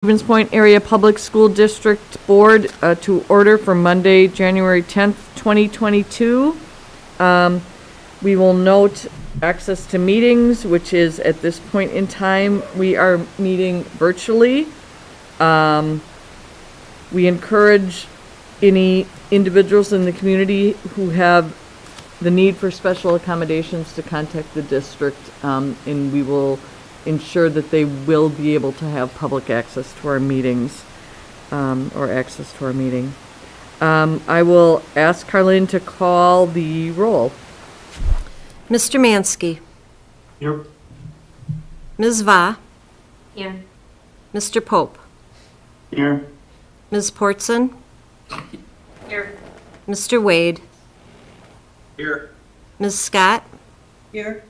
Stevens Point Area Public School District Board to order for Monday, January 10th, 2022. We will note access to meetings, which is at this point in time, we are meeting virtually. We encourage any individuals in the community who have the need for special accommodations to contact the district, and we will ensure that they will be able to have public access to our meetings, or access to our meeting. I will ask Carlin to call the roll. Mr. Mansky. Here. Ms. Va. Here. Mr. Pope. Here. Ms. Portson. Here. Mr. Wade. Here. Ms. Scott. Here.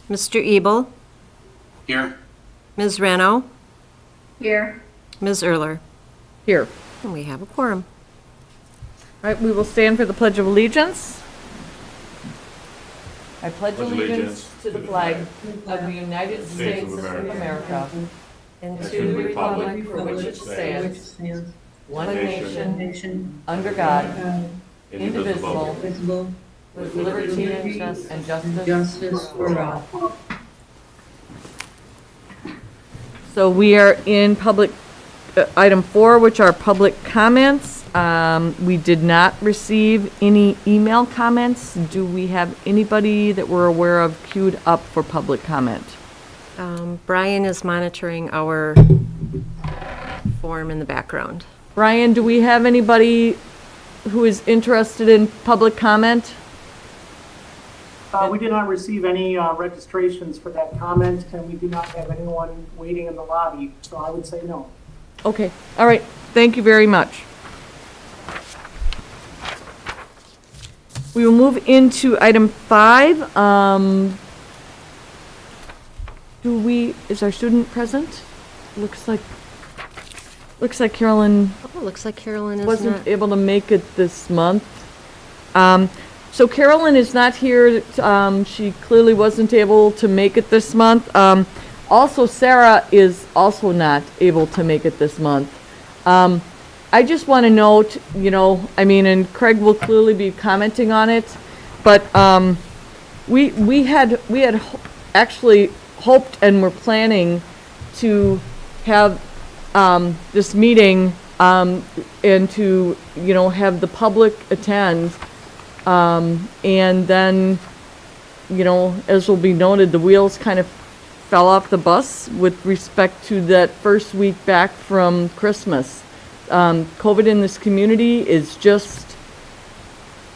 Mr. Ebel. Here. Ms. Reno. Here. Ms. Erler. Here. And we have a quorum. All right, we will stand for the Pledge of Allegiance. I pledge allegiance to the flag of the United States of America and to the republic for which it stands, one nation, under God, indivisible, with liberty and justice for all. So we are in public, item 4, which are public comments. We did not receive any email comments. Do we have anybody that we're aware of queued up for public comment? Brian is monitoring our form in the background. Brian, do we have anybody who is interested in public comment? We did not receive any registrations for that comment, and we do not have anyone waiting in the lobby, so I would say no. Okay, all right, thank you very much. We will move into item 5. Is our student present? Looks like Carolyn Oh, looks like Carolyn is wasn't not. able to make it this month. So Carolyn is not here. She clearly wasn't able to make it this month. Also, Sarah is also not able to make it this month. I just want to note, and Craig will clearly be commenting on it, but we had actually hoped and were planning to have this meeting and to have the public attend, and then as will be noted, the wheels kind of fell off the bus with respect to that first week back from Christmas. COVID in this community is just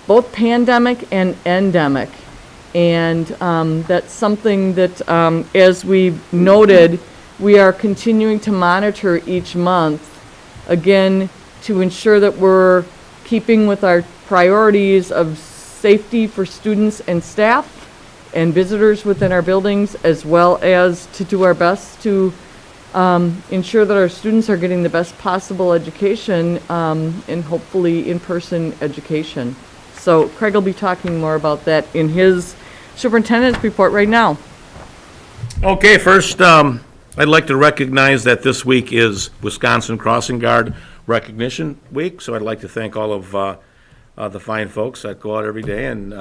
both pandemic and endemic. And that's something that, as we've noted, we are continuing to monitor each month, again, to ensure that we're keeping with our priorities of safety for students and staff and visitors within our buildings, as well as to do our best to ensure that our students are getting the best possible education and hopefully in-person education. So Craig will be talking more about that in his superintendent's report right now. Okay, first, I'd like to recognize that this week is Wisconsin Crossing Guard Recognition Week, so I'd like to thank all of the fine folks that go out every day and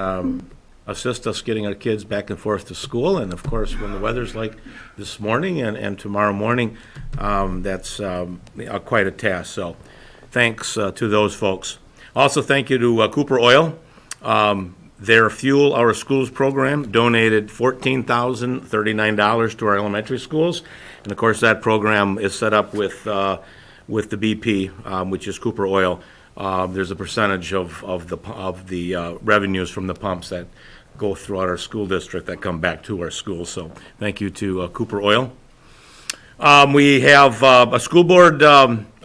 assist us getting our kids back and forth to school. And of course, when the weather's like this morning and tomorrow morning, that's quite a task. So thanks to those folks. Also, thank you to Cooper Oil. Their Fuel Our Schools program donated $14,039 to our elementary schools. And of course, that program is set up with the BP, which is Cooper Oil. There's a percentage of the revenues from the pumps that go throughout our school district that come back to our schools. So thank you to Cooper Oil. We have a school board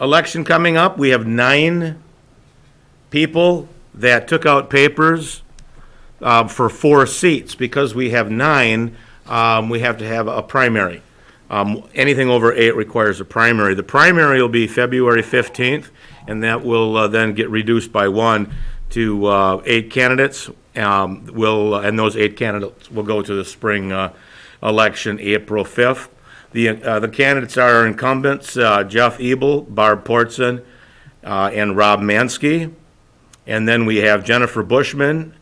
election coming up. We have 9 people that took out papers for 4 seats. Because we have 9, we have to have a primary. Anything over 8 requires a primary. The primary will be February 15th, and that will then get reduced by 1 to 8 candidates. And those 8 candidates will go to the spring election April 5th. The candidates are incumbents, Jeff Ebel, Barb Portson, and Rob Mansky. And then we have Jennifer Bushman,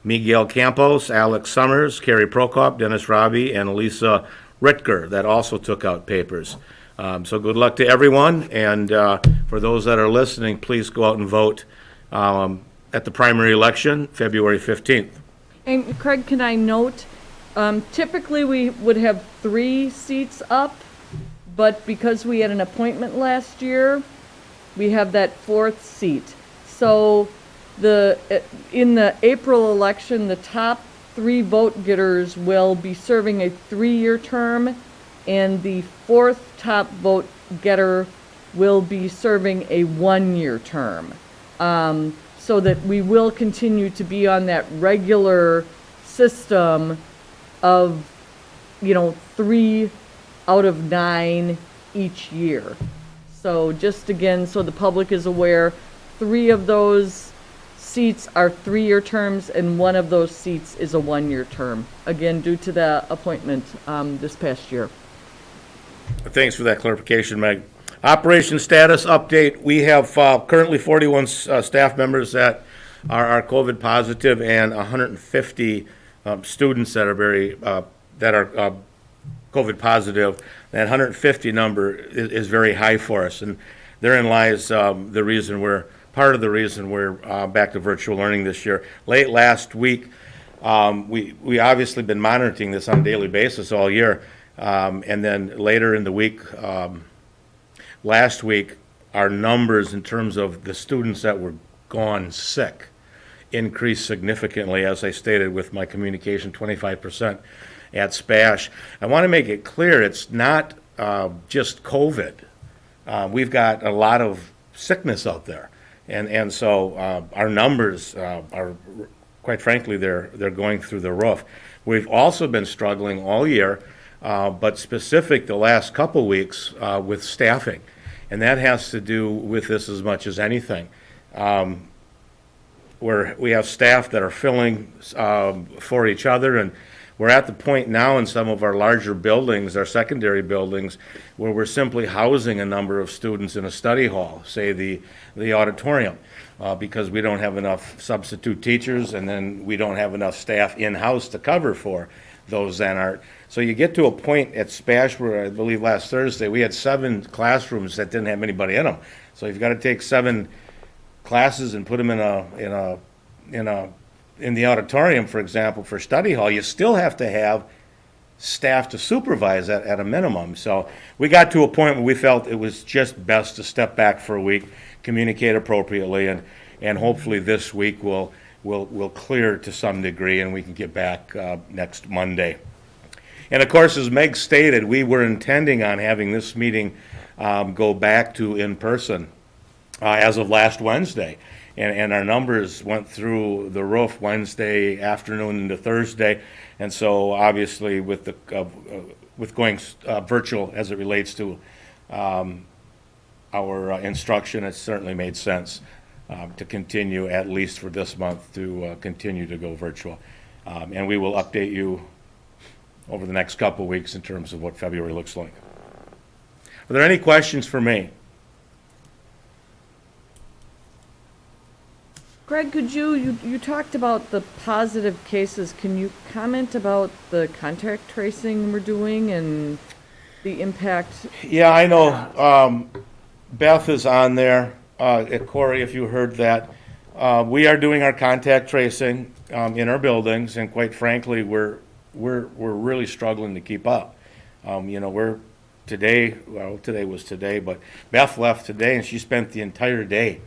Miguel Campos, Alex Summers, Carrie Prokop, Dennis Robbie, and Elisa Ritker that also took out papers. So good luck to everyone, and for those that are listening, please go out and vote at the primary election, February 15th. And Craig, can I note, typically we would have 3 seats up, but because we had an appointment last year, we have that 4th seat. So in the April election, the top 3 vote getters will be serving a 3-year term, and the 4th top vote getter will be serving a 1-year term. So that we will continue to be on that regular system of, 3 out of 9 each year. So just again, so the public is aware, 3 of those seats are 3-year terms, and 1 of those seats is a 1-year term. Again, due to the appointment this past year. Thanks for that clarification, Meg. Operation status update. We have currently 41 staff members that are COVID positive, and 150 students that are COVID positive. That 150 number is very high for us, and therein lies part of the reason we're back to virtual learning this year. Late last week, we obviously been monitoring this on a daily basis all year, and then later in the week, last week, our numbers in terms of the students that were gone sick increased significantly, as I stated with my communication, 25% at SPASH. I want to make it clear it's not just COVID. We've got a lot of sickness out there. And so our numbers are, quite frankly, they're going through the roof. We've also been struggling all year, but specific the last couple weeks with staffing. And that has to do with this as much as anything. Where we have staff that are filling for each other, and we're at the point now in some of our larger buildings, our secondary buildings, where we're simply housing a number of students in a study hall, say the auditorium, because we don't have enough substitute teachers, and then we don't have enough staff in-house to cover for those that aren't. So you get to a point at SPASH where I believe last Thursday we had 7 classrooms that didn't have anybody in them. So you've got to take 7 classes and put them in the auditorium, for example, for study hall. You still have to have staff to supervise at a minimum. So we got to a point where we felt it was just best to step back for a week, communicate appropriately, and hopefully this week will clear to some degree, and we can get back next Monday. And of course, as Meg stated, we were intending on having this meeting go back to in-person as of last Wednesday. And our numbers went through the roof Wednesday afternoon into Thursday. And so obviously with going virtual as it relates to our instruction, it certainly made sense to continue, at least for this month, to continue to go virtual. And we will update you over the next couple of weeks in terms of what February looks like. Are there any questions for me? Greg, could you talked about the positive cases. Can you comment about the contact tracing we're doing and the impact? Yeah, I know. Beth is on there. Corey, if you heard that. We are doing our contact tracing in our buildings, and quite frankly, we're really struggling to keep up. Today was today, but Beth left today, and she spent the entire day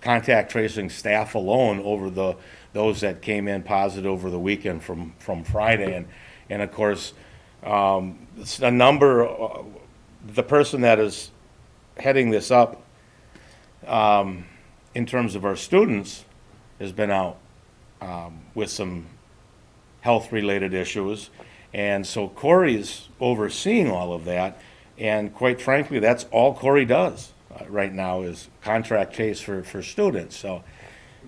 contact tracing staff alone over those that came in positive over the weekend from Friday, and of course a number. The person that is heading this up in terms of our students has been out with some health-related issues, and so Corey's overseeing all of that, and quite frankly, that's all Corey does right now is contract chase for students. So,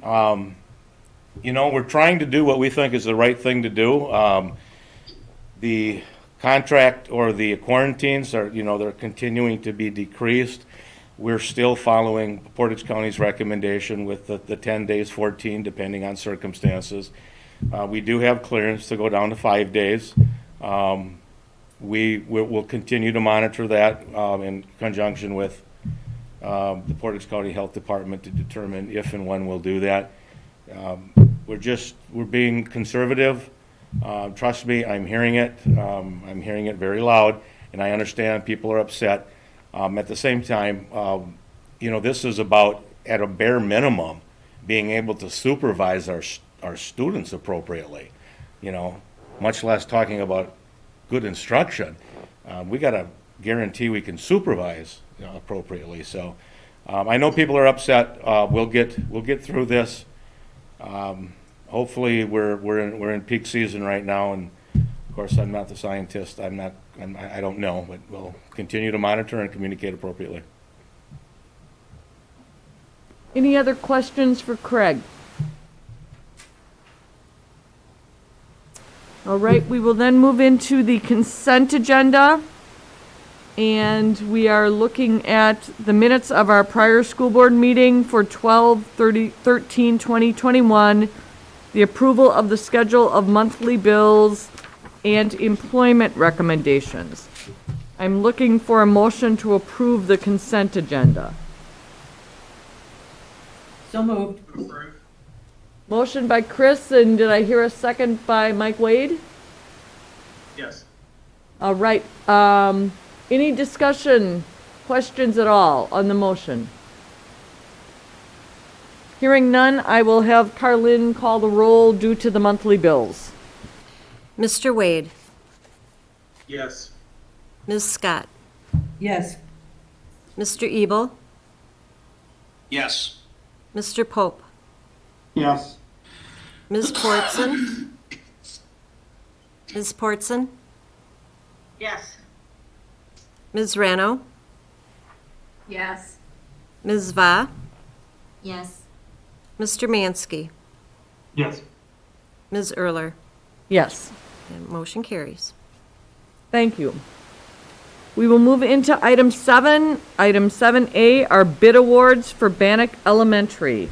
we're trying to do what we think is the right thing to do. The contract or the quarantines are, they're continuing to be decreased. We're still following Portage County's recommendation with the 10 days, 14, depending on circumstances. We do have clearance to go down to 5 days. We'll continue to monitor that in conjunction with the Portage County Health Department to determine if and when we'll do that. We're being conservative. Trust me, I'm hearing it. I'm hearing it very loud, and I understand people are upset. At the same time, this is about, at a bare minimum, being able to supervise our students appropriately, much less talking about good instruction. We got to guarantee we can supervise appropriately. So I know people are upset. We'll get through this. Hopefully we're in peak season right now, and of course I'm not the scientist. I don't know, but we'll continue to monitor and communicate appropriately. Any other questions for Craig? All right, we will then move into the consent agenda. And we are looking at the minutes of our prior school board meeting for 12/13/2021, the approval of the schedule of monthly bills, and employment recommendations. I'm looking for a motion to approve the consent agenda. So moved. Motion by Chris, and did I hear a second by Mike Wade? Yes. All right, any discussion, questions at all on the motion? Hearing none, I will have Carlin call the roll due to the monthly bills. Mr. Wade, Yes. Ms. Scott, Yes. Mr. Ebel, Yes. Mr. Pope, Yes. Ms. Portson, Ms. Portson, Yes. Ms. Rano, Yes. Ms. Va, Yes. Mr. Mansky, Yes. Ms. Erler, Yes, and motion carries. thank you. We will move into item 7. Item 7A are bid awards for Bannock Elementary.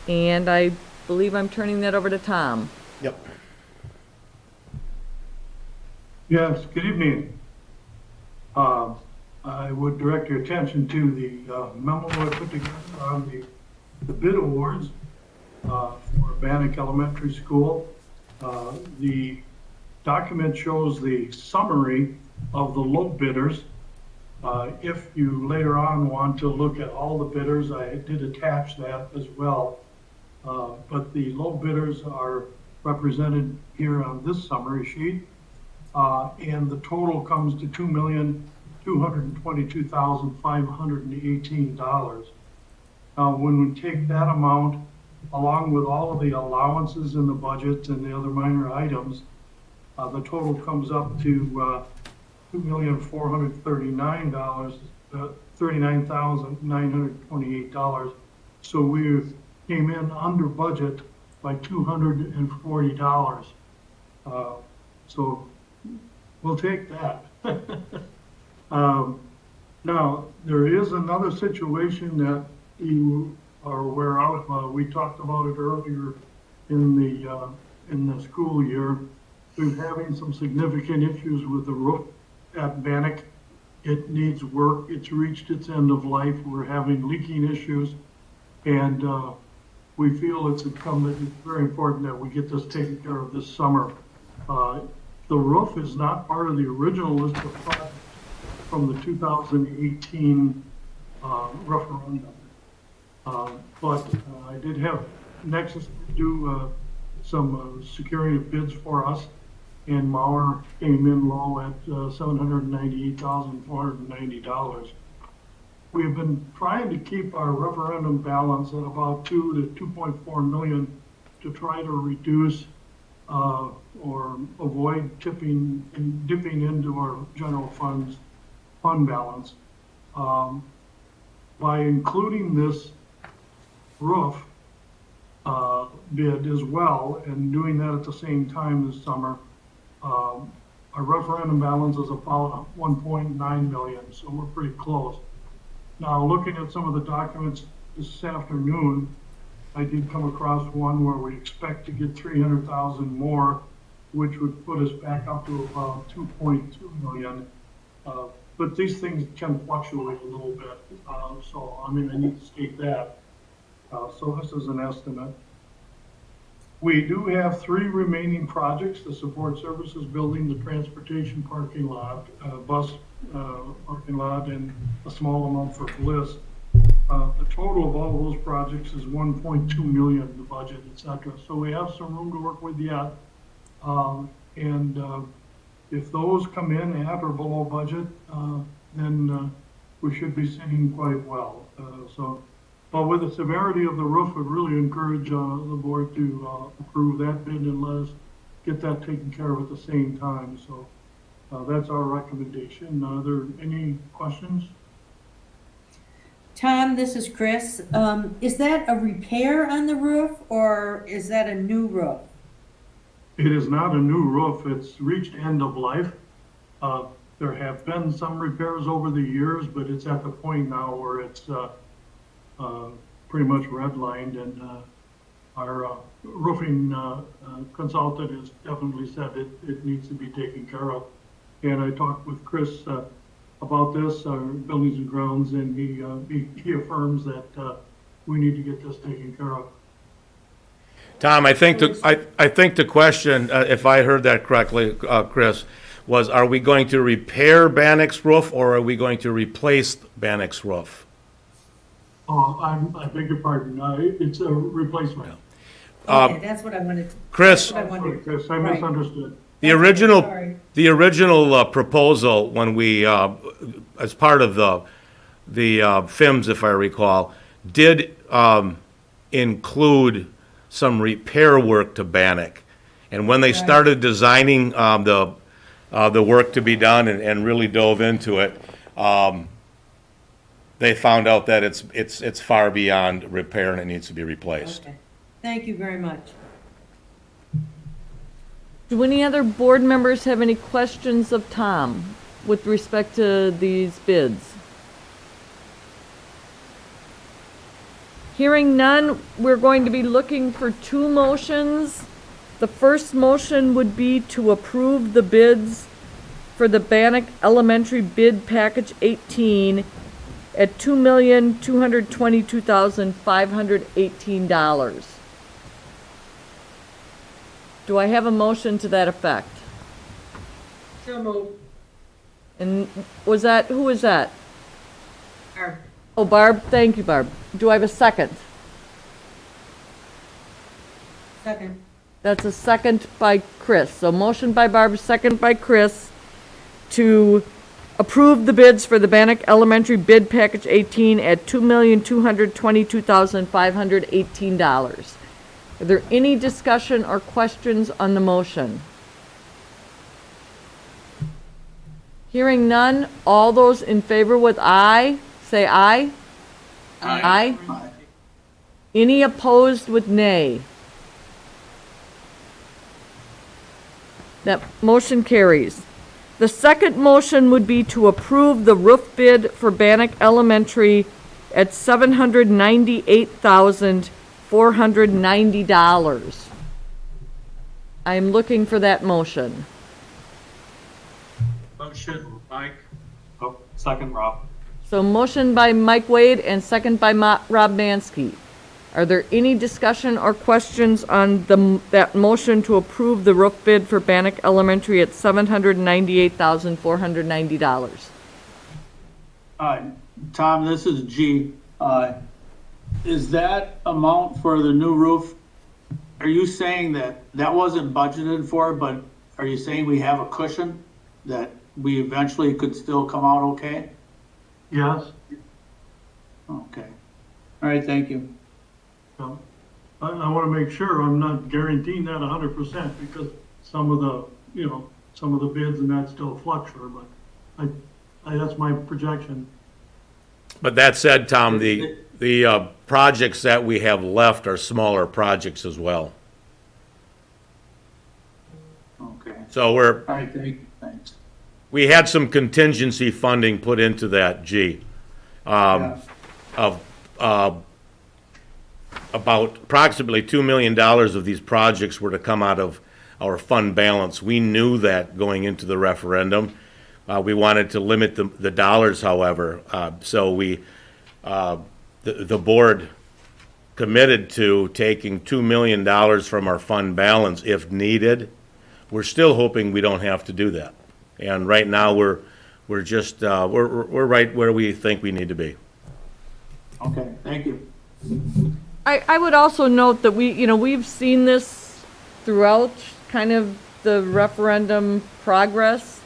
And I believe I'm turning that over to Tom. Yep. Yes, good evening. I would direct your attention to the memo I put together on the bid awards for Bannock Elementary School. The document shows the summary of the low bidders. If you later on want to look at all the bidders, I did attach that as well. But the low bidders are represented here on this summary sheet. And the total comes to $2,222,518. When we take that amount, along with all of the allowances in the budget and the other minor items, the total comes up to $39,928. So we came in under budget by $240. So we'll take that. Now, there is another situation that you are aware of. We talked about it earlier in the school year. We're having some significant issues with the roof at Bannock. It needs work. It's reached its end of life. We're having leaking issues, and we feel it's incumbent, it's very important that we get this taken care of this summer. The roof is not part of the original list of projects from the 2018 referendum. But I did have Nexus do some securing of bids for us, and Mauer came in low at $798,490. We've been trying to keep our referendum balance at about 2 to 2.4 million to try to reduce or avoid dipping into our general fund balance. By including this roof bid as well and doing that at the same time this summer, our referendum balance is about 1.9 million, so we're pretty close. Now, looking at some of the documents this afternoon, I did come across one where we expect to get 300,000 more, which would put us back up to about 2.2 million. But these things can fluctuate a little bit, so I mean, I need to state that. So this is an estimate. We do have 3 remaining projects: the support services building, the transportation parking lot, bus parking lot, and a small amount for Bliss. The total of all those projects is 1.2 million, the budget, et cetera. So we have some room to work with yet. If those come in at or below budget, then we should be sitting quite well. But with the severity of the roof, I'd really encourage the board to approve that bid and let us get that taken care of at the same time. So that's our recommendation. Are there any questions? Tom, this is Chris. Is that a repair on the roof or is that a new roof? It is not a new roof. It's reached end of life. There have been some repairs over the years, but it's at the point now where it's pretty much redlined, and our roofing consultant has definitely said it needs to be taken care of. And I talked with Chris about this, our buildings and grounds, and he affirms that we need to get this taken care of. Tom, I think the question, if I heard that correctly, Chris, was, are we going to repair Bannock's roof or are we going to replace Bannock's roof? I beg your pardon. It's a replacement. Okay, that's what I wanted to. Chris, That's what I Sorry, wondered. Chris, I Right. misunderstood. the original, Sorry. the original proposal, when we, as part of the FIMS, if I recall, did include some repair work to Bannock. And when they started designing the work to be done and really dove into it, they found out that it's far beyond repair and it needs to be replaced. Okay. Thank you very much. Do any other board members have any questions of Tom with respect to these bids? Hearing none, we're going to be looking for 2 motions. The first motion would be to approve the bids for the Bannock Elementary Bid Package 18 at $2,222,518. Do I have a motion to that effect? So moved. And was that, who was that? Barb. Oh, Barb, thank you, Barb. Do I have a second? Second. That's a second by Chris. So motion by Barb, second by Chris to approve the bids for the Bannock Elementary Bid Package 18 at $2,222,518. Are there any discussion or questions on the motion? Hearing none, all those in favor with aye, say aye. Aye. Any opposed with nay? That motion carries. The second motion would be to approve the roof bid for Bannock Elementary at $798,490. I am looking for that motion. Motion, Mike. Oh, second, Rob. So motion by Mike Wade and second by Rob Mansky. Are there any discussion or questions on that motion to approve the roof bid for Bannock Elementary at $798,490? Tom, this is G. Is that amount for the new roof, are you saying that that wasn't budgeted for, but are you saying we have a cushion that we eventually could still come out okay? Yes. Okay. All right, thank you. So, I want to make sure I'm not guaranteeing that 100% because some of the bids and that still fluctuate, but that's my projection. But that said, Tom, the projects that we have left are smaller projects as well. Okay. So we're, All right, thank you. we had some contingency funding put into that, Yeah. of, about approximately $2 million of these projects were to come out of our fund balance. We knew that going into the referendum. We wanted to limit the dollars, however. So the board committed to taking $2 million from our fund balance if needed. We're still hoping we don't have to do that. And right now, we're right where we think we need to be. Okay, thank you. I would also note that we've seen this throughout kind of the referendum progress.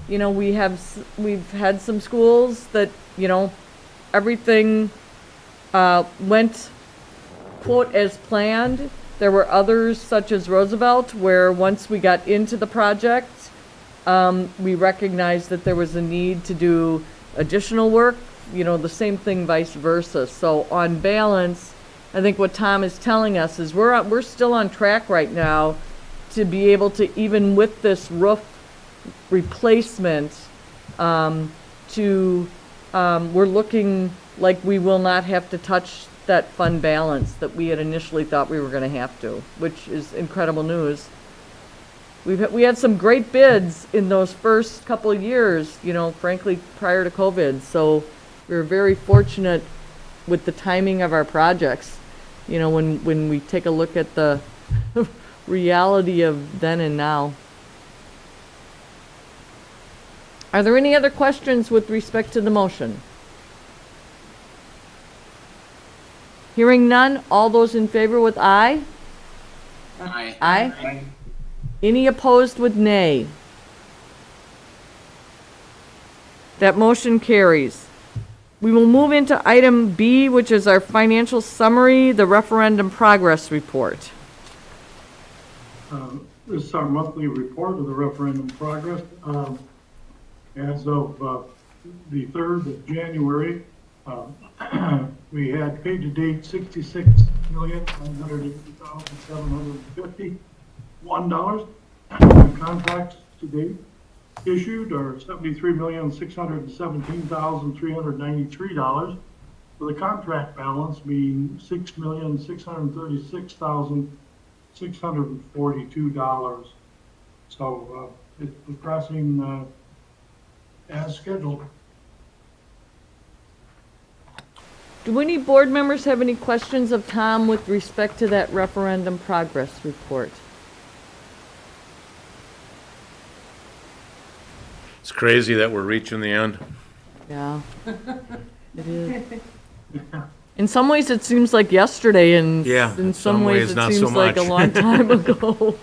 We've had some schools that, everything went, quote, as planned. There were others, such as Roosevelt, where once we got into the project, we recognized that there was a need to do additional work, the same thing vice versa. So on balance, I think what Tom is telling us is we're still on track right now to be able to, even with this roof replacement, we're looking like we will not have to touch that fund balance that we had initially thought we were going to have to, which is incredible news. We had some great bids in those first couple of years, frankly, prior to COVID. So we were very fortunate with the timing of our projects. When we take a look at the reality of then and now. Are there any other questions with respect to the motion? Hearing none, all those in favor with aye? Aye. Aye. Any opposed with nay? That motion carries. We will move into item B, which is our financial summary, the referendum progress report. This is our monthly report of the referendum progress. As of the 3rd of January, we had paid to date $66,980,751. Contracts to date issued are $73,617,393, with the contract balance being $6,636,642. So it's progressing as scheduled. Do any board members have any questions of Tom with respect to that referendum progress report? It's crazy that we're reaching the end. Yeah, it is. In some ways, it seems like yesterday, and Yeah, in some ways, it not seems so like a much. long time ago.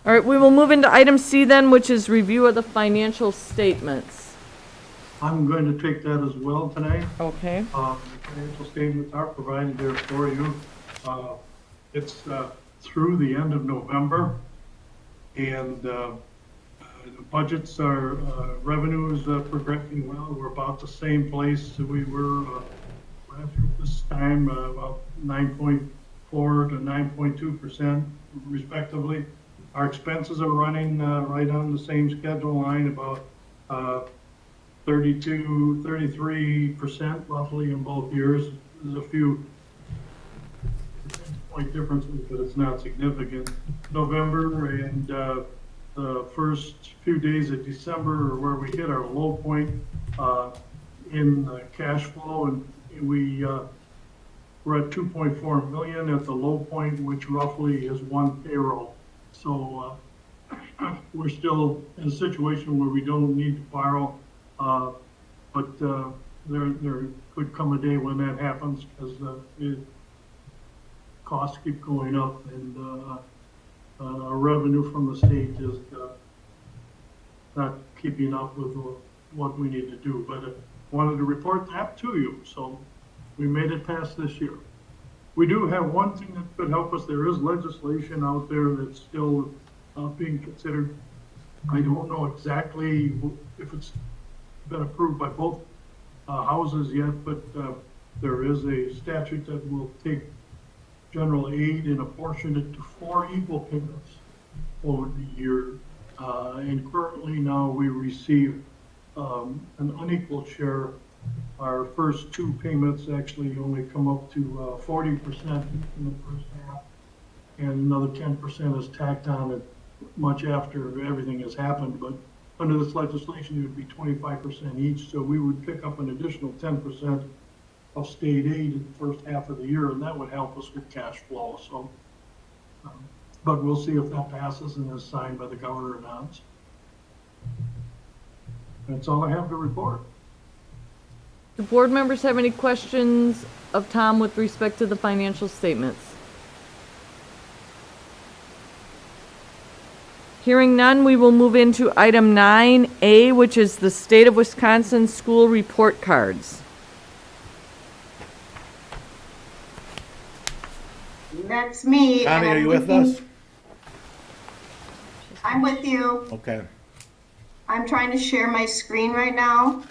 All right, we will move into item C then, which is review of the financial statements. I'm going to take that as well tonight. Okay. The financial statements are provided there for you. It's through the end of November, and the budgets are, revenues progressing well. We're about the same place that we were last year this time, about 9.4 to 9.2% respectively. Our expenses are running right on the same schedule line, about 33% roughly in both years. There's a few point differences, but it's not significant. November and the first few days of December are where we hit our low point in cash flow, and we're at 2.4 million at the low point, which roughly is one payroll. So we're still in a situation where we don't need to borrow, but there could come a day when that happens, because costs keep going up, and our revenue from the state is not keeping up with what we need to do. But I wanted to report that to you, so we made it past this year. We do have one thing that could help us. There is legislation out there that's still being considered. I don't know exactly if it's been approved by both houses yet, but there is a statute that will take general aid and apportion it to 4 equal payments over the year. And currently now we receive an unequal share. Our first two payments actually only come up to 40% in the first half, and another 10% is tacked on it much after everything has happened. But under this legislation, it would be 25% each, so we would pick up an additional 10% of state aid in the first half of the year, and that would help us with cash flow. So, but we'll see if that passes and is signed by the governor or not. That's all I have to report. Do board members have any questions of Tom with respect to the financial statements? Hearing none, we will move into item 9A, which is the State of Wisconsin School Report Cards. That's me. and Connie, are I'm you with looking- us? I'm with you. Okay. I'm trying to share my screen right now.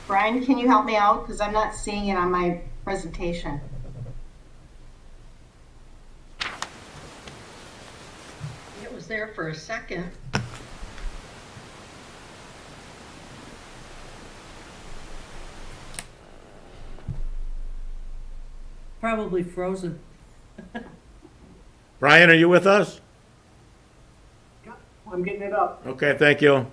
Brian, can you help me out? Because I'm not seeing it on my presentation. It was there for a second. Probably frozen. Brian, are you with us? I'm getting it up. Okay, thank you.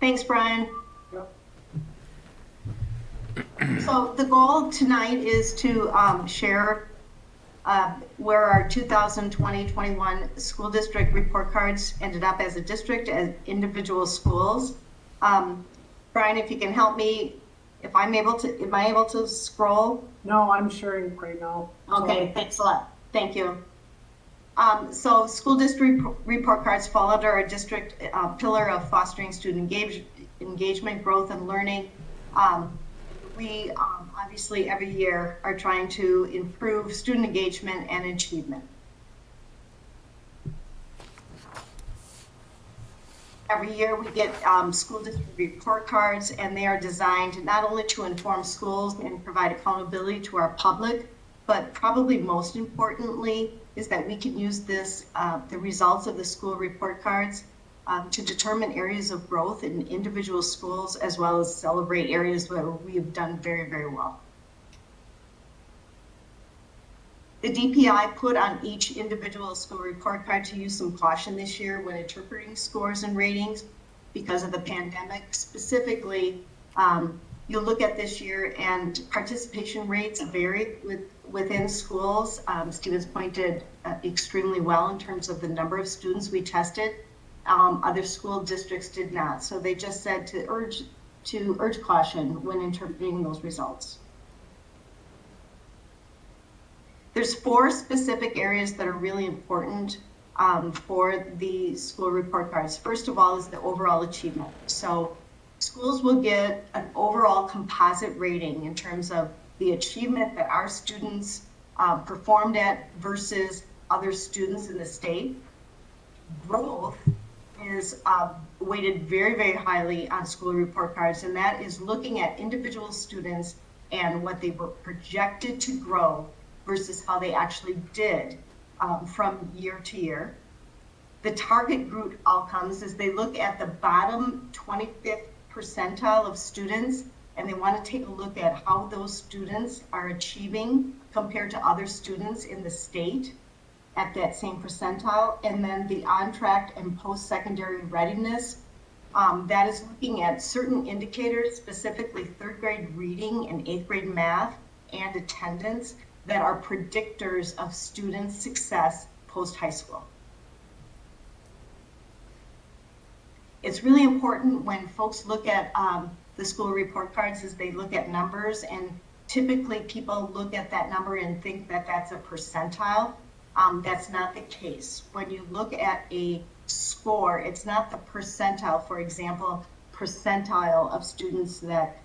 Thanks, Brian. Yep. So the goal tonight is to share where our 2020-21 school district report cards ended up as a district, as individual schools. Brian, if you can help me, if I'm able to, am I able to scroll? No, I'm sharing right now. Okay, thanks a lot. Thank you. So school district report cards fall under our district pillar of fostering student engagement, growth, and learning. We obviously every year are trying to improve student engagement and achievement. Every year we get school district report cards, and they are designed not only to inform schools and provide accountability to our public, but probably most importantly is that we can use this, the results of the school report cards to determine areas of growth in individual schools, as well as celebrate areas where we have done very, very well. The DPI put on each individual school report card to use some caution this year when interpreting scores and ratings because of the pandemic. Specifically, you'll look at this year and participation rates vary within schools. Stevens Point did extremely well in terms of the number of students we tested. Other school districts did not. So they just said to urge caution when interpreting those results. There's 4 specific areas that are really important for the school report cards. First of all is the overall achievement. So schools will get an overall composite rating in terms of the achievement that our students performed at versus other students in the state. Growth is weighted very, very highly on school report cards, and that is looking at individual students and what they were projected to grow versus how they actually did from year to year. The target group outcomes is they look at the bottom 25th percentile of students, and they want to take a look at how those students are achieving compared to other students in the state at that same percentile. And then the on-track and post-secondary readiness, that is looking at certain indicators, specifically 3rd grade reading and 8th grade math and attendance, that are predictors of student success post-high school. It's really important when folks look at the school report cards is they look at numbers, and typically people look at that number and think that that's a percentile. That's not the case. When you look at a score. It's not the percentile, for example, percentile of students that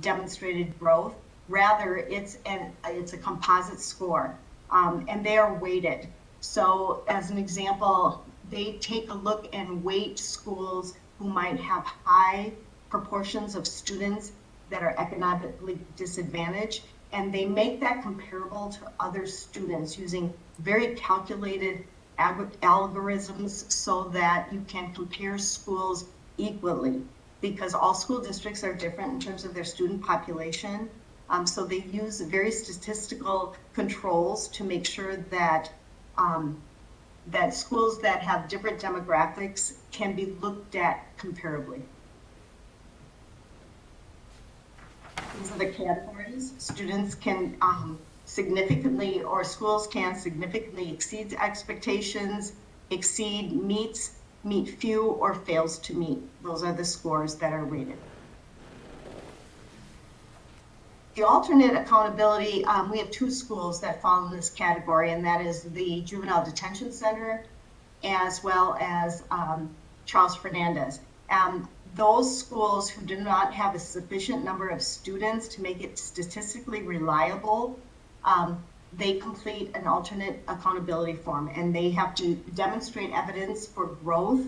demonstrated growth. Rather, it's a composite score, and they are weighted. So as an example, they take a look and weight schools who might have high proportions of students that are economically disadvantaged, and they make that comparable to other students using very calculated algorithms so that you can compare schools equally, because all school districts are different in terms of their student population. So they use very statistical controls to make sure that that schools that have different demographics can be looked at comparably. These are the categories. Students can significantly, or schools can significantly exceed expectations, exceed, meets, meet few, or fails to meet. Those are the scores that are rated. The alternate accountability, we have two schools that fall in this category, and that is the Juvenile Detention Center as well as Charles Fernandez. Those schools who do not have a sufficient number of students to make it statistically reliable, they complete an alternate accountability form, and they have to demonstrate evidence for growth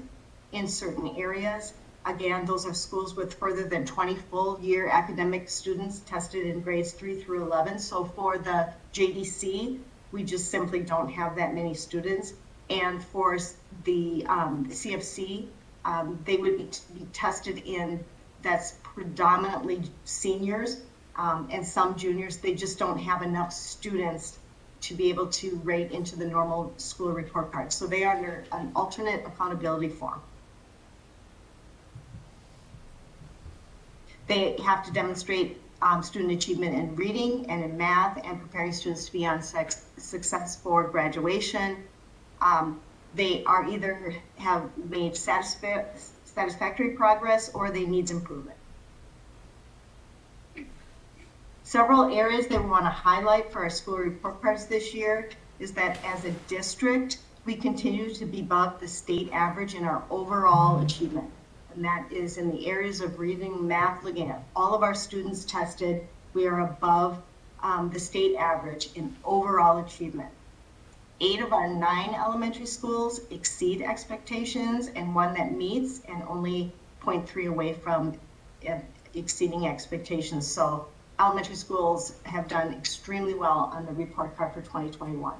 in certain areas. Again, those are schools with further than 20 full year academic students tested in grades 3 through 11. So for the JDC, we just simply don't have that many students. And for the CFC, they would be tested in, that's predominantly seniors and some juniors. They just don't have enough students to be able to rate into the normal school report card. So they are under an alternate accountability form. They have to demonstrate student achievement in reading and in math and preparing students to be on success for graduation. They are either have made satisfactory progress or they needs improvement. Several areas that we want to highlight for our school report cards this year is that as a district, we continue to be above the state average in our overall achievement. And that is in the areas of reading, math, looking at all of our students tested, we are above the state average in overall achievement. 8 of our 9 elementary schools exceed expectations, and 1 that meets, and only 0.3 away from exceeding expectations. So elementary schools have done extremely well on the report card for 2021.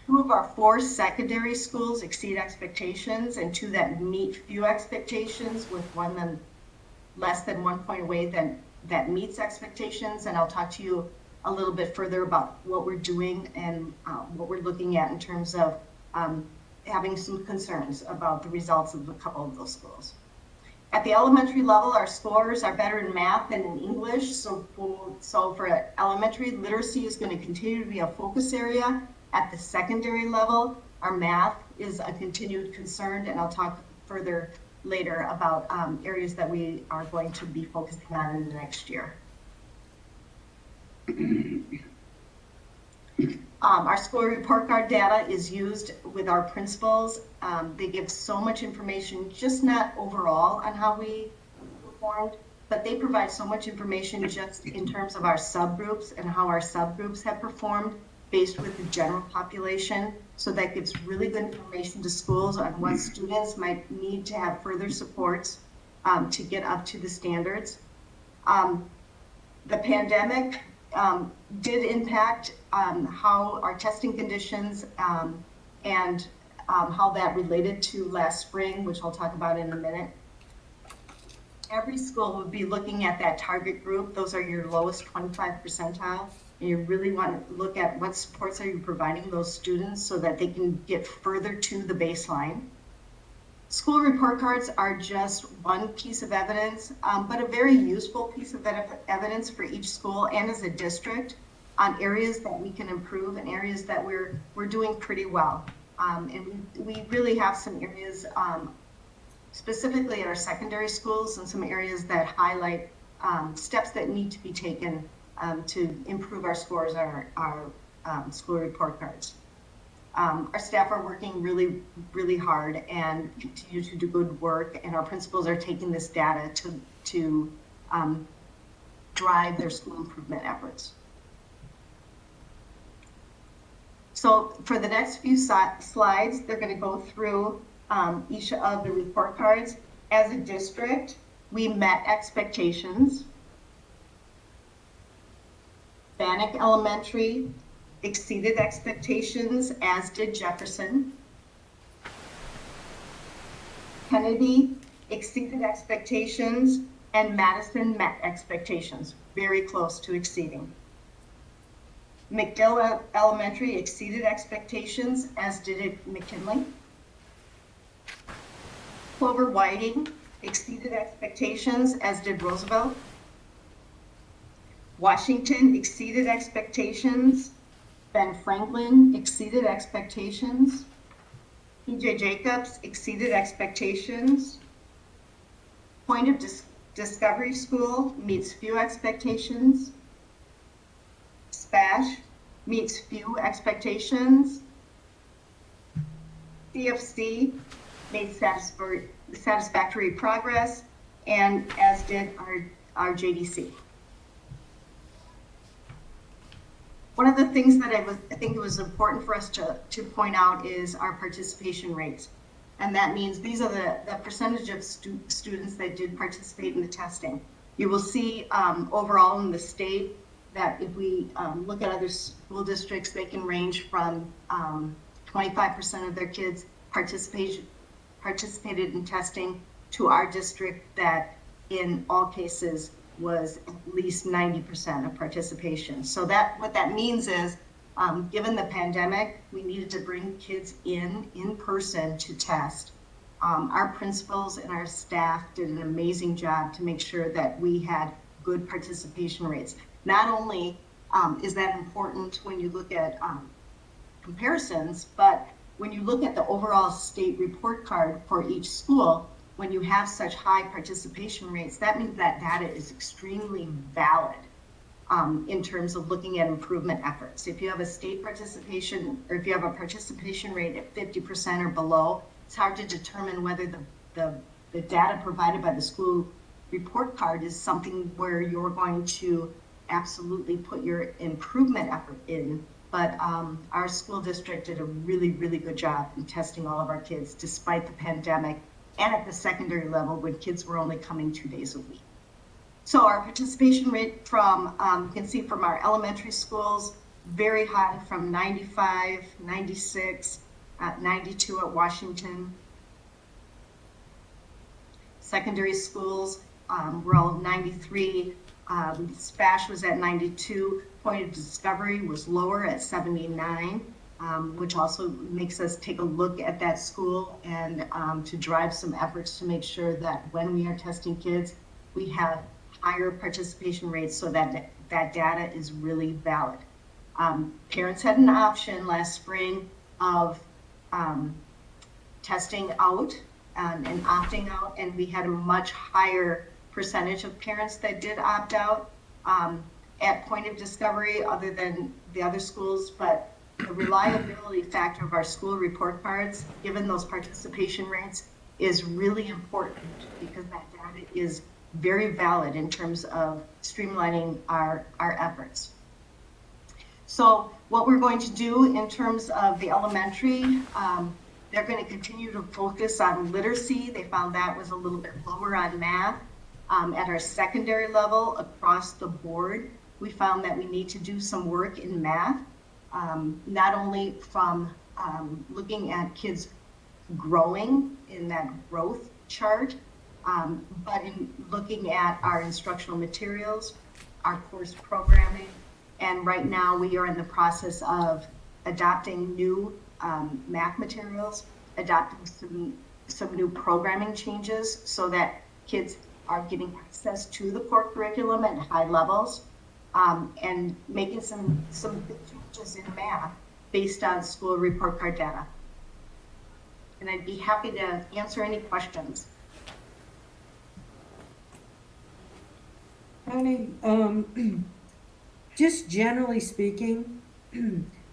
2 of our 4 secondary schools exceed expectations, and 2 that meet few expectations, with 1 then less than 1 point away that meets expectations. And I'll talk to you a little bit further about what we're doing and what we're looking at in terms of having some concerns about the results of a couple of those schools. At the elementary level, our scores are better in math than in English. So for elementary, literacy is going to continue to be a focus area. At the secondary level, our math is a continued concern, and I'll talk further later about areas that we are going to be focusing on in the next year. Our school report card data is used with our principals. They give so much information, just not overall on how we performed, but they provide so much information just in terms of our subgroups and how our subgroups have performed based with the general population. So that gives really good information to schools on what students might need to have further supports to get up to the standards. The pandemic did impact how our testing conditions and how that related to last spring, which I'll talk about in a minute. Every school would be looking at that target group. Those are your lowest 25 percentile. And you really want to look at what supports are you providing those students so that they can get further to the baseline. School report cards are just one piece of evidence, but a very useful piece of evidence for each school and as a district on areas that we can improve and areas that we're doing pretty well. And we really have some areas, specifically at our secondary schools, and some areas that highlight steps that need to be taken to improve our scores on our school report cards. Our staff are working really, really hard and continue to do good work, and our principals are taking this data to drive their school improvement efforts. So for the next few slides, they're going to go through each of the report cards. As a district, we met expectations. Bannock Elementary exceeded expectations, as did Jefferson. Kennedy exceeded expectations, and Madison met expectations, very close to exceeding. McGill Elementary exceeded expectations, as did McKinley. Clover Whiting exceeded expectations, as did Roosevelt. Washington exceeded expectations. Ben Franklin exceeded expectations. P.J. Jacobs exceeded expectations. Point of Discovery School meets few expectations. Spash meets few expectations. CFC made satisfactory progress, and as did our JDC. One of the things that I think it was important for us to point out is our participation rates. And that means these are the percentage of students that did participate in the testing. You will see overall in the state that if we look at other school districts, they can range from 25% of their kids participated in testing to our district that in all cases was at least 90% of participation. So what that means is, given the pandemic, we needed to bring kids in person to test. Our principals and our staff did an amazing job to make sure that we had good participation rates. Not only is that important when you look at comparisons, but when you look at the overall state report card for each school, when you have such high participation rates, that means that data is extremely valid in terms of looking at improvement efforts. If you have a state participation, or if you have a participation rate at 50% or below, it's hard to determine whether the data provided by the school report card is something where you're going to absolutely put your improvement effort in. But our school district did a really, really good job in testing all of our kids despite the pandemic, and at the secondary level when kids were only coming 2 days a week. So our participation rate from, you can see from our elementary schools, very high, from 95, 96, 92 at Washington. Secondary schools, we're all 93. Spash was at 92. Point of Discovery was lower at 79. Which also makes us take a look at that school and to drive some efforts to make sure that when we are testing kids, we have higher participation rates so that that data is really valid. Parents had an option last spring of testing out and opting out, and we had a much higher percentage of parents that did opt out at Point of Discovery other than the other schools, but the reliability factor of our school report cards, given those participation rates, is really important because that data is very valid in terms of streamlining our efforts. So what we're going to do in terms of the elementary, they're going to continue to focus on literacy. They found that was a little bit lower on math. At our secondary level, across the board, we found that we need to do some work in math. Not only from looking at kids growing in that growth chart, but in looking at our instructional materials, our course programming, and right now we are in the process of adopting new math materials, adopting some new programming changes so that kids are getting access to the core curriculum at high levels. And making some big changes in math based on school report card data. And I'd be happy to answer any questions. Connie, just generally speaking,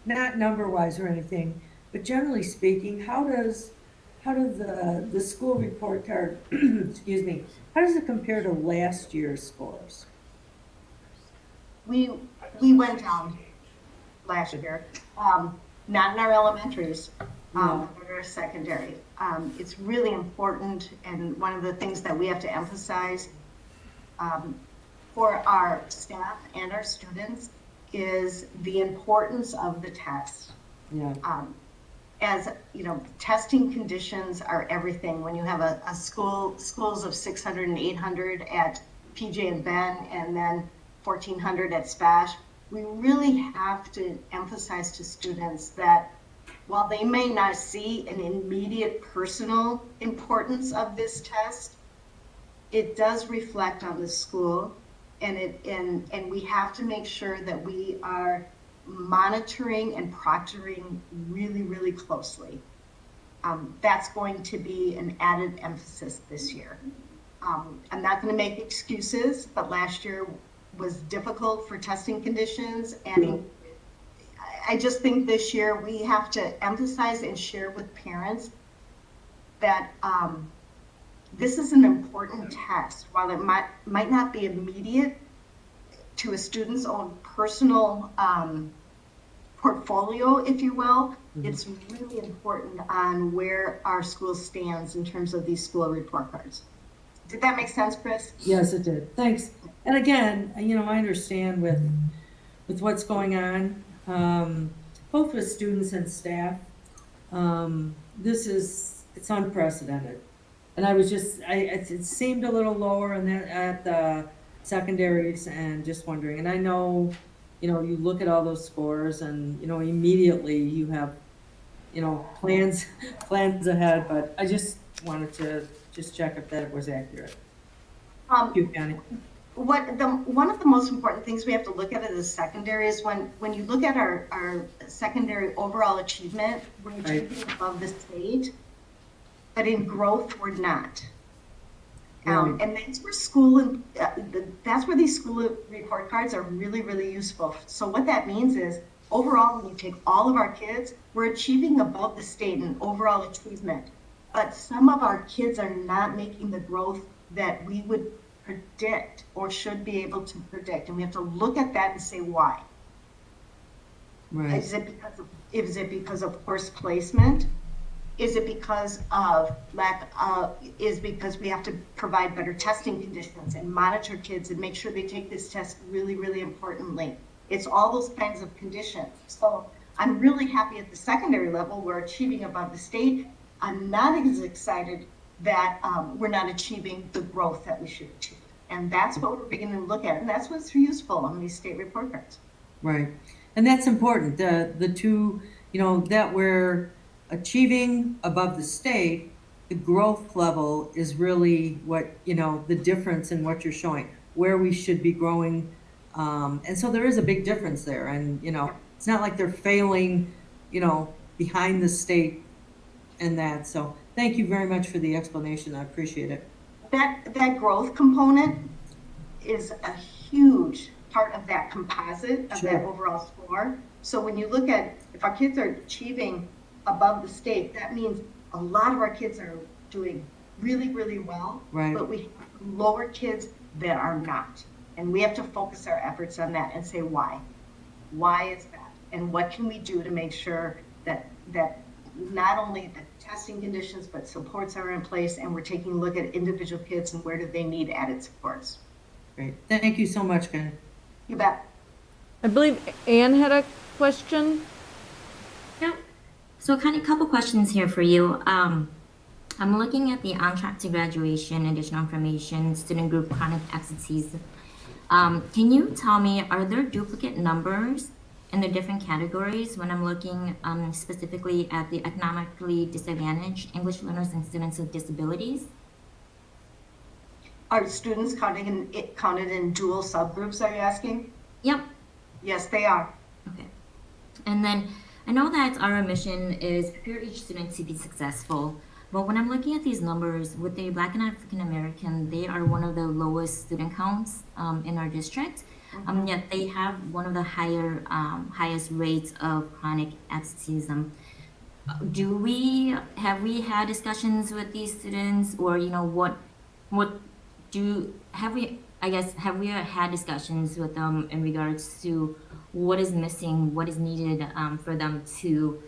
not number-wise or anything, but generally speaking, how does the school report card, excuse me, how does it compare to last year's scores? We went down last year, not in our elementaries, but our secondary. It's really important, and one of the things that we have to emphasize for our staff and our students is the importance of the test. Yeah. As you know, testing conditions are everything. When you have a schools of 600 and 800 at PJ and Ben, and then 1400 at Spash, we really have to emphasize to students that while they may not see an immediate personal importance of this test, it does reflect on the school, and we have to make sure that we are monitoring and proctoring really, really closely. That's going to be an added emphasis this year. I'm not going to make excuses, but last year was difficult for testing conditions, and I just think this year we have to emphasize and share with parents that this is an important test. While it might not be immediate to a student's own personal portfolio, if you will, it's really important on where our school stands in terms of these school report cards. Did that make sense, Chris? Yes, it did. Thanks. And again, you know, I understand with what's going on, both with students and staff. It's unprecedented. And I was just, it seemed a little lower at the secondaries, and just wondering. And I know, you know, you look at all those scores, and you know, immediately you have, you know, plans ahead. But I just wanted to just check if that was accurate. Thank you, Connie. One of the most important things we have to look at as a secondary is when you look at our secondary overall achievement, we're achieving above the state, but in growth we're not. And that's where that's where these school report cards are really, really useful. So what that means is, overall, when you take all of our kids, we're achieving above the state in overall achievement. But some of our kids are not making the growth that we would predict or should be able to predict. And we have to look at that and say why. Right. Is it because of course placement? Is it because of because we have to provide better testing conditions and monitor kids and make sure they take this test really, really importantly? It's all those kinds of conditions. So I'm really happy at the secondary level we're achieving above the state. I'm not as excited that we're not achieving the growth that we should achieve. And that's what we're beginning to look at. And that's what's useful on these state report cards. Right. And that's important. The two, you know, that we're achieving above the state, the growth level is really what, you know, the difference in what you're showing, where we should be growing. And so there is a big difference there. And, you know, it's not like they're failing, you know, behind the state and that. So thank you very much for the explanation. I appreciate it. That growth component is a huge part of that composite of that overall score. So when you look at, if our kids are achieving above the state, that means a lot of our kids are doing really, really well. Right. But we have lower kids that are not. And we have to focus our efforts on that and say why. Why is that? And what can we do to make sure that not only the testing conditions, but supports are in place, and we're taking a look at individual kids and where do they need added supports. Great. Thank you so much, Connie. You bet. I believe Anne had a question. Yeah. So kind of a couple questions here for you. I'm looking at the on track to graduation, additional information, student group chronic absenteeism. Can you tell me, are there duplicate numbers in the different categories when I'm looking specifically at the economically disadvantaged English learners and students with disabilities? Are students counted in dual subgroups, are you asking? Yep. Yes, they are. Okay. And then I know that our mission is prepare each student to be successful, but when I'm looking at these numbers, with the Black and African American, they are one of the lowest student counts in our district. Yet they have one of the highest rates of chronic absenteeism. have we had discussions with these students, or have we had discussions with them in regards to what is missing, what is needed for them to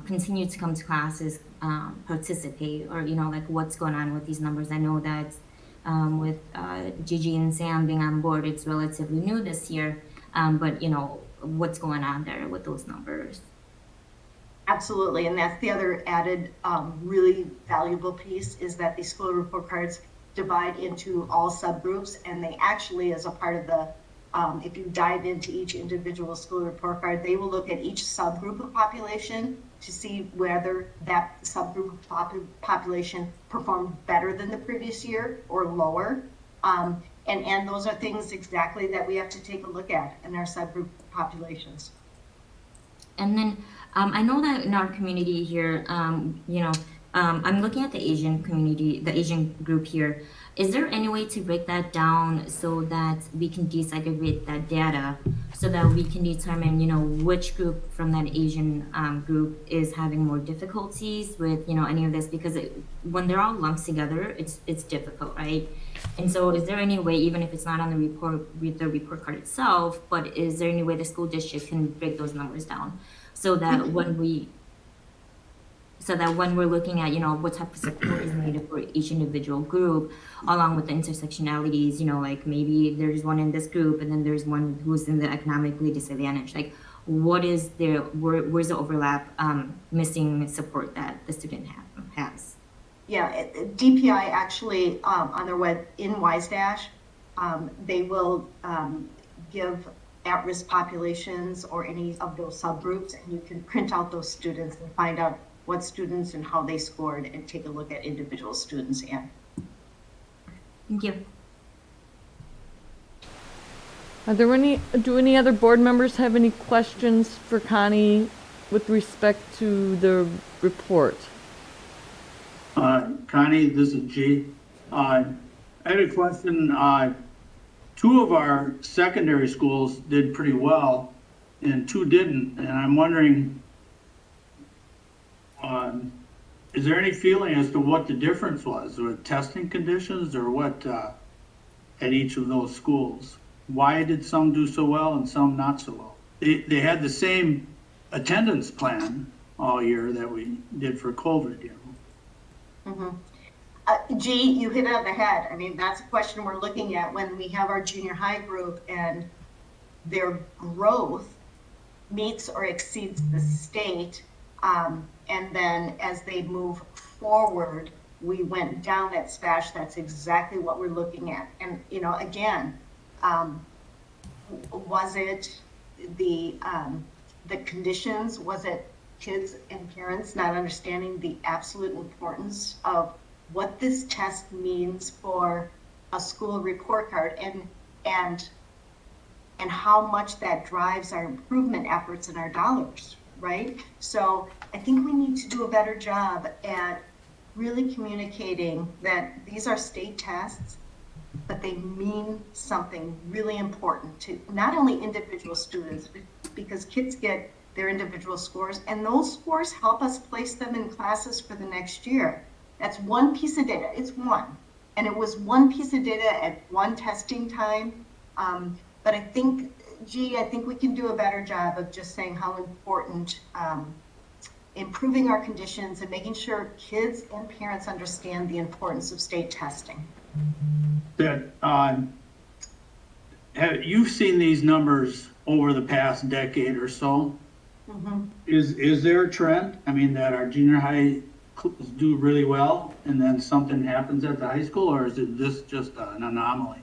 continue to come to classes, participate, or like what's going on with these numbers? I know that with Gigi and Sam being on board, it's relatively new this year, but what's going on there with those numbers? Absolutely, and that's the other added really valuable piece, is that these school report cards divide into all subgroups, and they actually, as a part of the, if you dive into each individual school report card, they will look at each subgroup of population to see whether that subgroup of population performed better than the previous year or lower. And those are things exactly that we have to take a look at in our subgroup populations. And then I know that in our community here, I'm looking at the Asian community, the Asian group here. Is there any way to break that down so that we can desegregate that data, so that we can determine, which group from that Asian group is having more difficulties with, any of this? Because when they're all lumped together, it's difficult, right? And so is there any way, even if it's not on the report card itself, but is there any way the school district can break those numbers down so that when we're looking at, what type of support is needed for each individual group, along with the intersectionalities, like maybe there's one in this group and then there's one who's in the economically disadvantaged, like where's the overlap, missing support that the student has? Yeah, DPI actually, on their web in WiseDash, they will give at-risk populations or any of those subgroups, and you can print out those students and find out what students and how they scored and take a look at individual students. And Thank you. Do any other board members have any questions for Connie with respect to the report? Connie, this is G. I had a question. Two of our secondary schools did pretty well and two didn't. And I'm wondering, is there any feeling as to what the difference was with testing conditions or what at each of those schools? Why did some do so well and some not so well? They had the same attendance plan all year that we did for COVID, G, you hit it on the head. I mean, that's a question we're looking at when we have our junior high group and their growth meets or exceeds the state. And then as they move forward, we went down that SPASH. That's exactly what we're looking at. And, again, was it the conditions? Was it kids and parents not understanding the absolute importance of what this test means for a school report card and how much that drives our improvement efforts and our dollars, right? So I think we need to do a better job at really communicating that these are state tests, but they mean something really important to not only individual students, because kids get their individual scores, and those scores help us place them in classes for the next year. That's one piece of data. It's one. And it was one piece of data at one testing time. But I think we can do a better job of just saying how important improving our conditions and making sure kids and parents understand the importance of state testing. You've seen these numbers over the past decade or so. Mm-hmm. Is there a trend? I mean, that our junior high do really well and then something happens at the high school, or is it just an anomaly?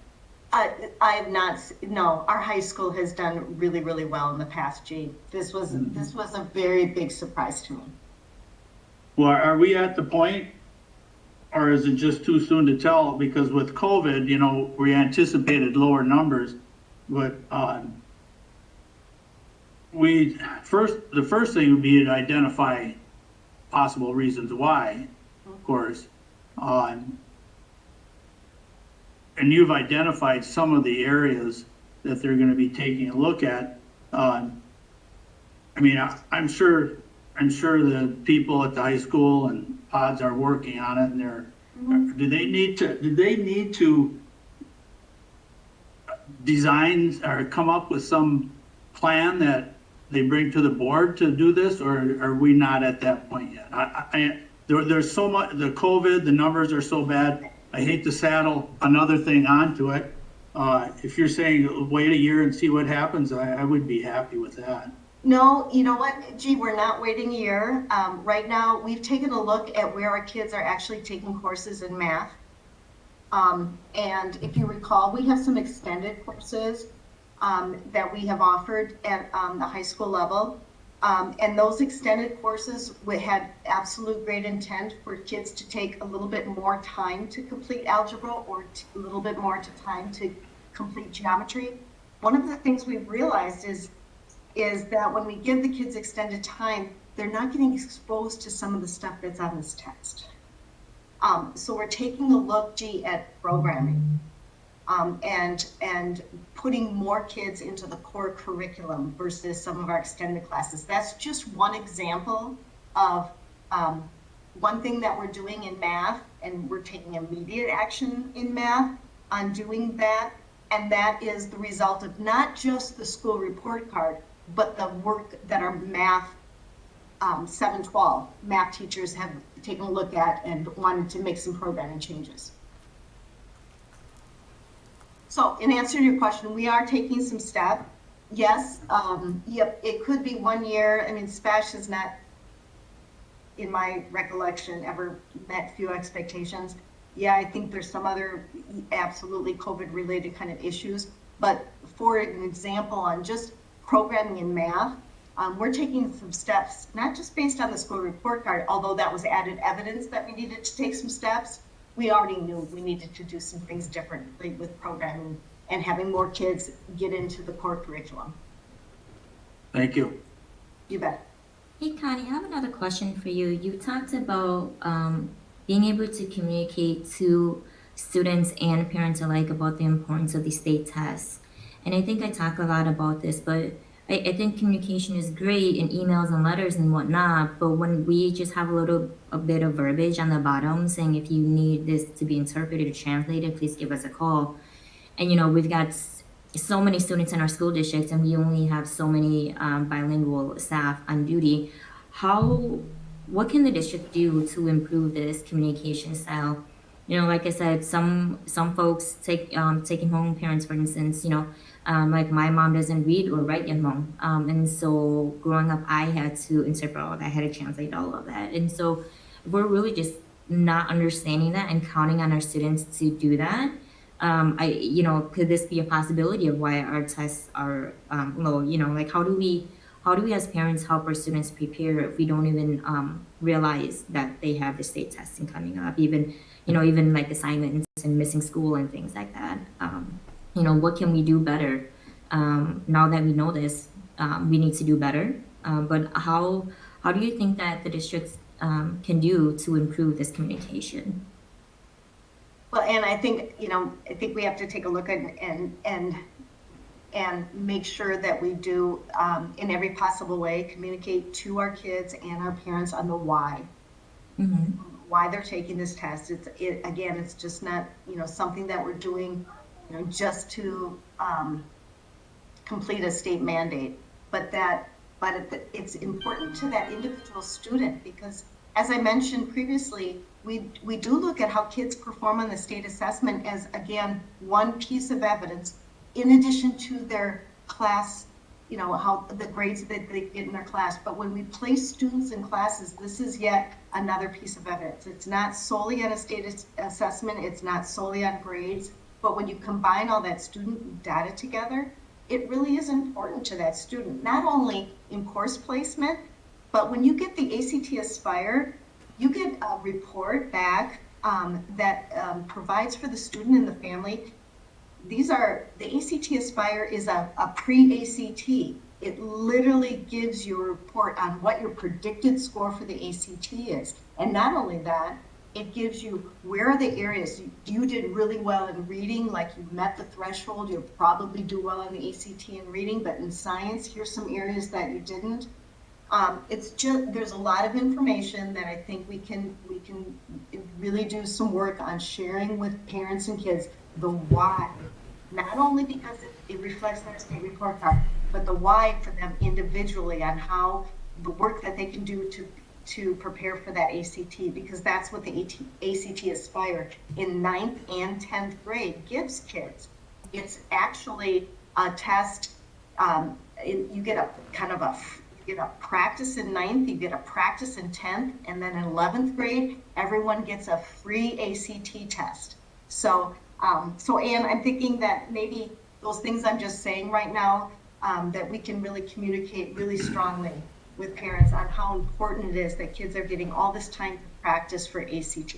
I have not. No, our high school has done really, really well in the past. G. This was a very big surprise to me. Well, are we at the point, or is it just too soon to tell? Because with COVID, we anticipated lower numbers, but the first thing would be to identify possible reasons why, of course. And you've identified some of the areas that they're going to be taking a look at. I'm sure I'm sure the people at the high school and pods are working on it, and do they need to design or come up with some plan that they bring to the board to do this, or are we not at that point yet? There's so much, the COVID, the numbers are so bad. I hate to saddle another thing onto it. If you're saying wait a year and see what happens, I would be happy with that. No, you know what, G, we're not waiting a year. Right now, we've taken a look at where our kids are actually taking courses in math. And if you recall, we have some extended courses that we have offered at the high school level. And those extended courses had absolute great intent for kids to take a little bit more time to complete algebra or a little bit more time to complete geometry. One of the things we've realized is that when we give the kids extended time, they're not getting exposed to some of the stuff that's on this test. So we're taking a look, G, at programming. And putting more kids into the core curriculum versus some of our extended classes. That's just one example of one thing that we're doing in math, and we're taking immediate action in math on doing that. And that is the result of not just the school report card, but the work that our math 712 math teachers have taken a look at and wanted to make some programming changes. So in answer to your question, we are taking some steps. Yes, yep, it could be 1 year. I mean, SPASH has not, in my recollection, ever met few expectations. Yeah, I think there's some other absolutely COVID-related kind of issues. But for an example, on just programming in math, we're taking some steps, not just based on the school report card, although that was added evidence that we needed to take some steps. We already knew we needed to do some things differently with programming and having more kids get into the core curriculum. Thank you. You bet. Hey, Connie, I have another question for you. You talked about being able to communicate to students and parents alike about the importance of the state tests. And I think I talk a lot about this, but I think communication is great in emails and letters and whatnot, but when we just have a bit of verbiage on the bottom saying if you need this to be interpreted or translated, please give us a call. And we've got so many students in our school districts and we only have so many bilingual staff on duty. What can the district do to improve this communication style? Like I said, some folks taking home parents, for instance, like my mom doesn't read or write at home. And so growing up, I had to interpret all that, I had to translate all of that. And so we're really just not understanding that and counting on our students to do that. Could this be a possibility of why our tests are low? Like how do we as parents help our students prepare if we don't even realize that they have the state testing coming up, even like assignments and missing school and things like that. What can we do better? Now that we know this, we need to do better. But how do you think that the districts can do to improve this communication? Well, and I think we have to take a look at and make sure that we do in every possible way communicate to our kids and our parents on the why. Mm-hmm. Why they're taking this test. It's just not something that we're doing just to complete a state mandate, but it's important to that individual student because, as I mentioned previously, we do look at how kids perform on the state assessment as, again, one piece of evidence in addition to their class, how the grades that they get in their class. But when we place students in classes, this is yet another piece of evidence. It's not solely on a state assessment, it's not solely on grades, but when you combine all that student data together, it really is important to that student, not only in course placement, but when you get the ACT Aspire, you get a report back that provides for the student and the family. The ACT Aspire is a pre-ACT. It literally gives you a report on what your predicted score for the ACT is. And not only that, it gives you where are the areas you did really well in reading, like you met the threshold, you'll probably do well in the ACT in reading, but in science, here's some areas that you didn't. It's just, there's a lot of information that I think we can really do some work on sharing with parents and kids, the why. Not only because it reflects their state report card, but the why for them individually on how the work that they can do to prepare for that ACT, because that's what the ACT Aspire in 9th and 10th grade gives kids. It's actually a test. You get a you get a practice in 9th, you get a practice in 10th, and then in 11th grade, everyone gets a free ACT test. So, Anne, I'm thinking that maybe those things I'm just saying right now, that we can really communicate really strongly with parents on how important it is that kids are getting all this time to practice for ACT.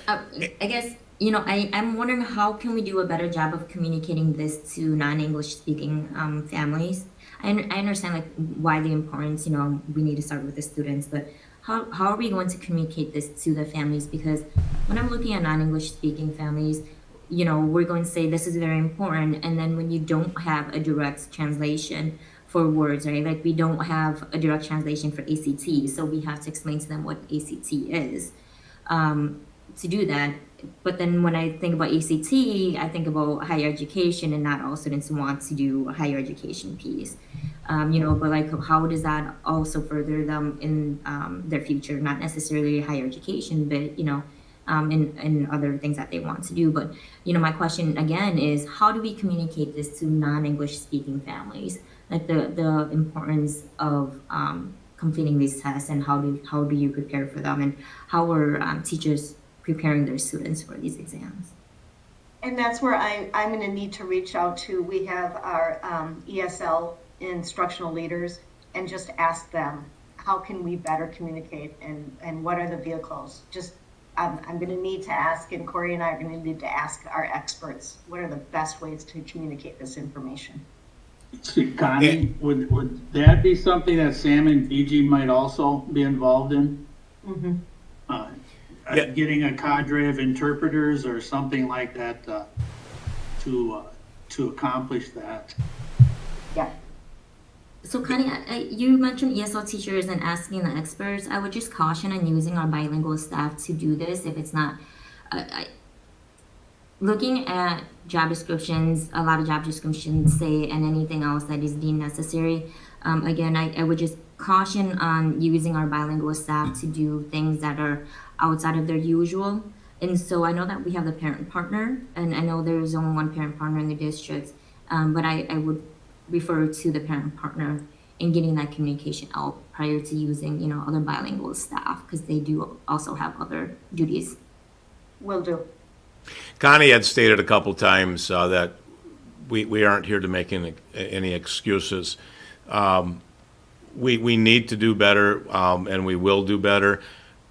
I guess, you know, I'm wondering how can we do a better job of communicating this to non-English speaking families? I understand like why the importance, you know, we need to start with the students, but how are we going to communicate this to the families? Because when I'm looking at non-English speaking families, you know, we're going to say this is very important. And then when you don't have a direct translation for words, right? Like we don't have a direct translation for ACT. So we have to explain to them what ACT is to do that. But then when I think about ACT, I think about higher education, and not all students want to do a higher education piece. You know, but like how does that also further them in their future? Not necessarily higher education, but, you know, in other things that they want to do. But, you know, my question again is how do we communicate this to non-English speaking families? Like the importance of completing these tests, and how do you prepare for them, and how are teachers preparing their students for these exams? And that's where I'm going to need to reach out to, we have our ESL instructional leaders, and just ask them, how can we better communicate, and what are the vehicles? Just, I'm going to need to ask, and Corey and I are going to need to ask our experts, what are the best ways to communicate this information? Connie, would that be something that Sam and Fiji might also be involved in? Mm-hmm. Getting a cadre of interpreters or something like that to accomplish that. Yeah. So Connie, you mentioned ESL teachers and asking the experts. I would just caution on using our bilingual staff to do this if it's not. Looking at job descriptions, a lot of job descriptions say, and anything else that is deemed necessary. Again, I would just caution on using our bilingual staff to do things that are outside of their usual. And so I know that we have the parent partner, and I know there's only one parent partner in the district, but I would refer to the parent partner in getting that communication out prior to using, you know, other bilingual staff, because they do also have other duties. Will do. Connie had stated a couple times that we aren't here to make any excuses. We need to do better, and we will do better.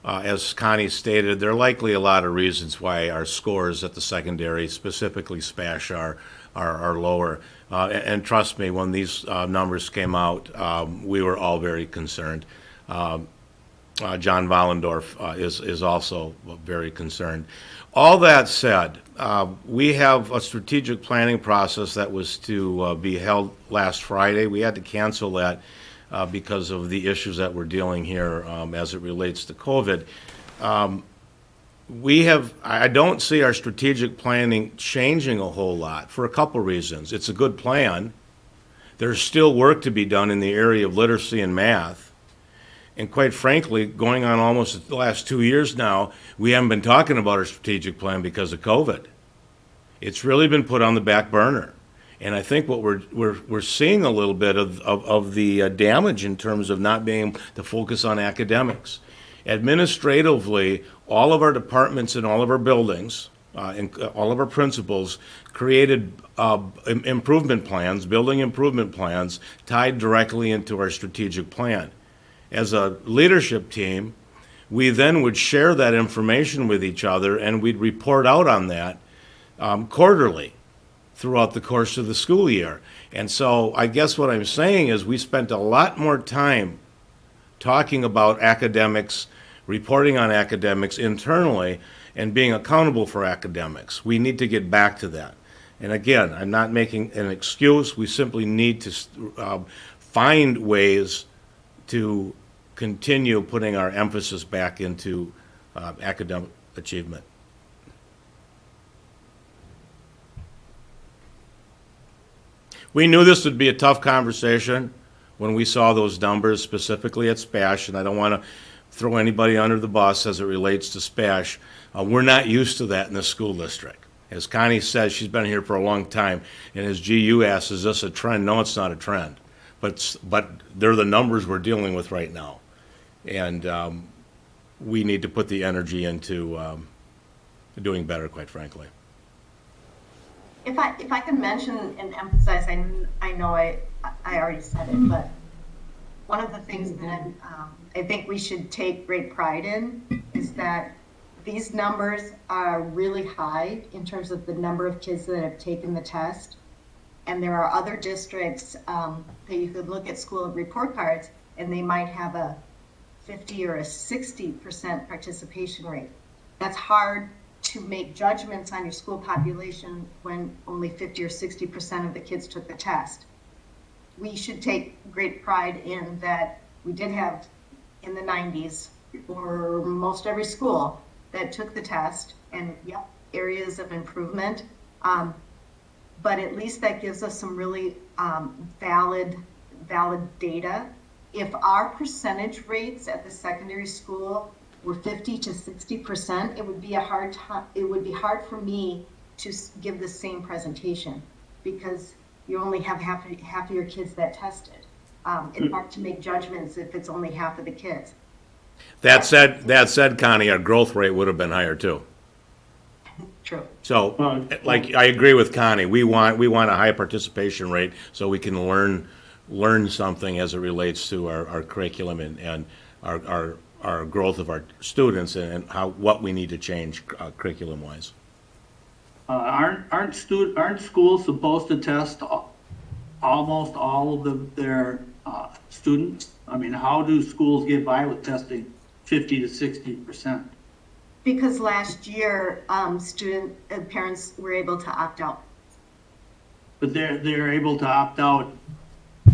As Connie stated, there are likely a lot of reasons why our scores at the secondary, specifically SPASH, are lower. And trust me, when these numbers came out, we were all very concerned. John Vollendorf is also very concerned. All that said, we have a strategic planning process that was to be held last Friday. We had to cancel that because of the issues that we're dealing here as it relates to COVID. I don't see our strategic planning changing a whole lot for a couple reasons. It's a good plan. There's still work to be done in the area of literacy and math. And quite frankly, going on almost the last 2 years now, we haven't been talking about our strategic plan because of COVID. It's really been put on the back burner. And I think what we're seeing a little bit of the damage in terms of not being able to focus on academics. Administratively, all of our departments and all of our buildings and all of our principals created improvement plans, building improvement plans tied directly into our strategic plan. As a leadership team, we then would share that information with each other, and we'd report out on that quarterly throughout the course of the school year. And so I guess what I'm saying is we spent a lot more time talking about academics, reporting on academics internally, and being accountable for academics. We need to get back to that. And again, I'm not making an excuse. We simply need to find ways to continue putting our emphasis back into academic achievement. We knew this would be a tough conversation when we saw those numbers specifically at SPASH, and I don't want to throw anybody under the bus as it relates to SPASH. We're not used to that in the school district. As Connie says, she's been here for a long time, and as GU asks, is this a trend? No, it's not a trend. But they're the numbers we're dealing with right now. And we need to put the energy into doing better, quite frankly. If I can mention and emphasize, I know I already said it, but one of the things that I think we should take great pride in is that these numbers are really high in terms of the number of kids that have taken the test. And there are other districts that you could look at school report cards and they might have a 50 or a 60% participation rate. That's hard to make judgments on your school population when only 50 or 60% of the kids took the test. We should take great pride in that we did have in the 90s for most every school that took the test, and yep, areas of improvement. But at least that gives us some really valid data. If our percentage rates at the secondary school were 50 to 60%, it would be hard for me to give the same presentation because you only have half of your kids that tested. It's hard to make judgments if it's only half of the kids. That said, Connie, our growth rate would have been higher too. True. So, like, I agree with Connie. We want a high participation rate so we can learn something as it relates to our curriculum and our growth of our students and what we need to change curriculum wise. Aren't schools supposed to test almost all of their students? I mean, how do schools get by with testing 50 to 60%? Because last year, parents were able to opt out. But they're able to opt out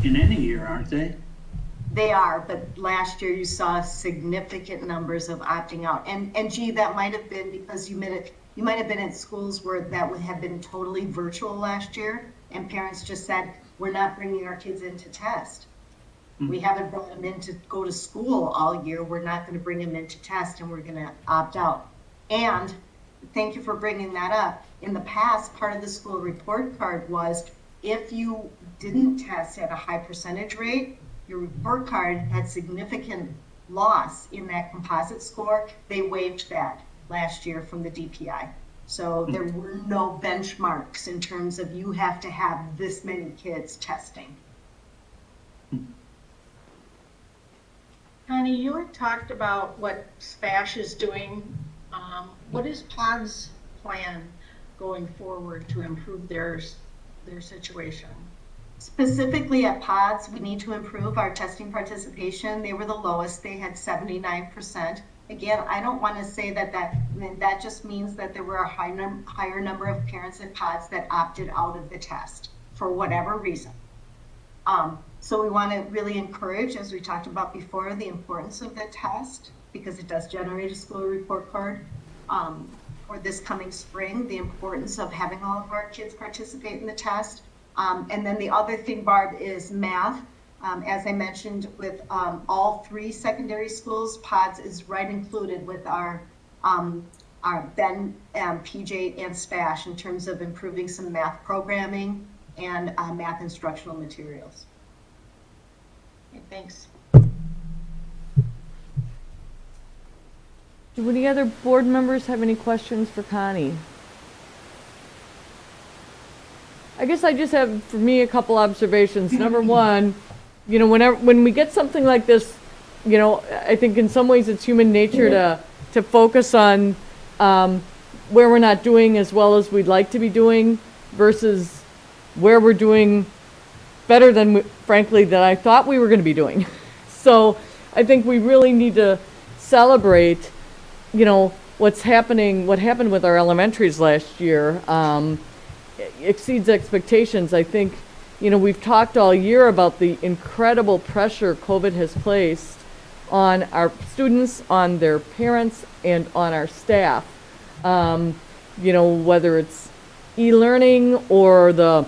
in any year, aren't they? They are, but last year you saw significant numbers of opting out. And gee, that might have been because you might have been at schools where that would have been totally virtual last year, and parents just said, we're not bringing our kids in to test. We haven't brought them in to go to school all year. We're not going to bring them in to test, and we're going to opt out. And thank you for bringing that up. In the past, part of the school report card was if you didn't test at a high percentage rate, your report card had significant loss in that composite score. They waived that last year from the DPI. So there were no benchmarks in terms of you have to have this many kids testing. Connie, you had talked about what SPASH is doing. What is POD's plan going forward to improve their situation? Specifically at PODS, we need to improve our testing participation. They were the lowest. They had 79%. Again, I don't want to say that just means that there were a higher number of parents at PODS that opted out of the test for whatever reason. So we want to really encourage, as we talked about before, the importance of the test because it does generate a school report card. For this coming spring, the importance of having all of our kids participate in the test. And then the other thing, Barb, is math. As I mentioned, with all three secondary schools, PODS is right included with our Ben, PJ, and SPASH in terms of improving some math programming and math instructional materials. Okay, thanks. Do any other board members have any questions for Connie? I guess I just have, for me, a couple observations. Number one, you know, when we get something like this, you know, I think in some ways it's human nature to focus on where we're not doing as well as we'd like to be doing versus where we're doing better than, frankly, that I thought we were going to be doing. So I think we really need to celebrate, you know, what happened with our elementaries last year. Exceeds expectations. I think, we've talked all year about the incredible pressure COVID has placed on our students, on their parents, and on our staff. Whether it's e-learning or the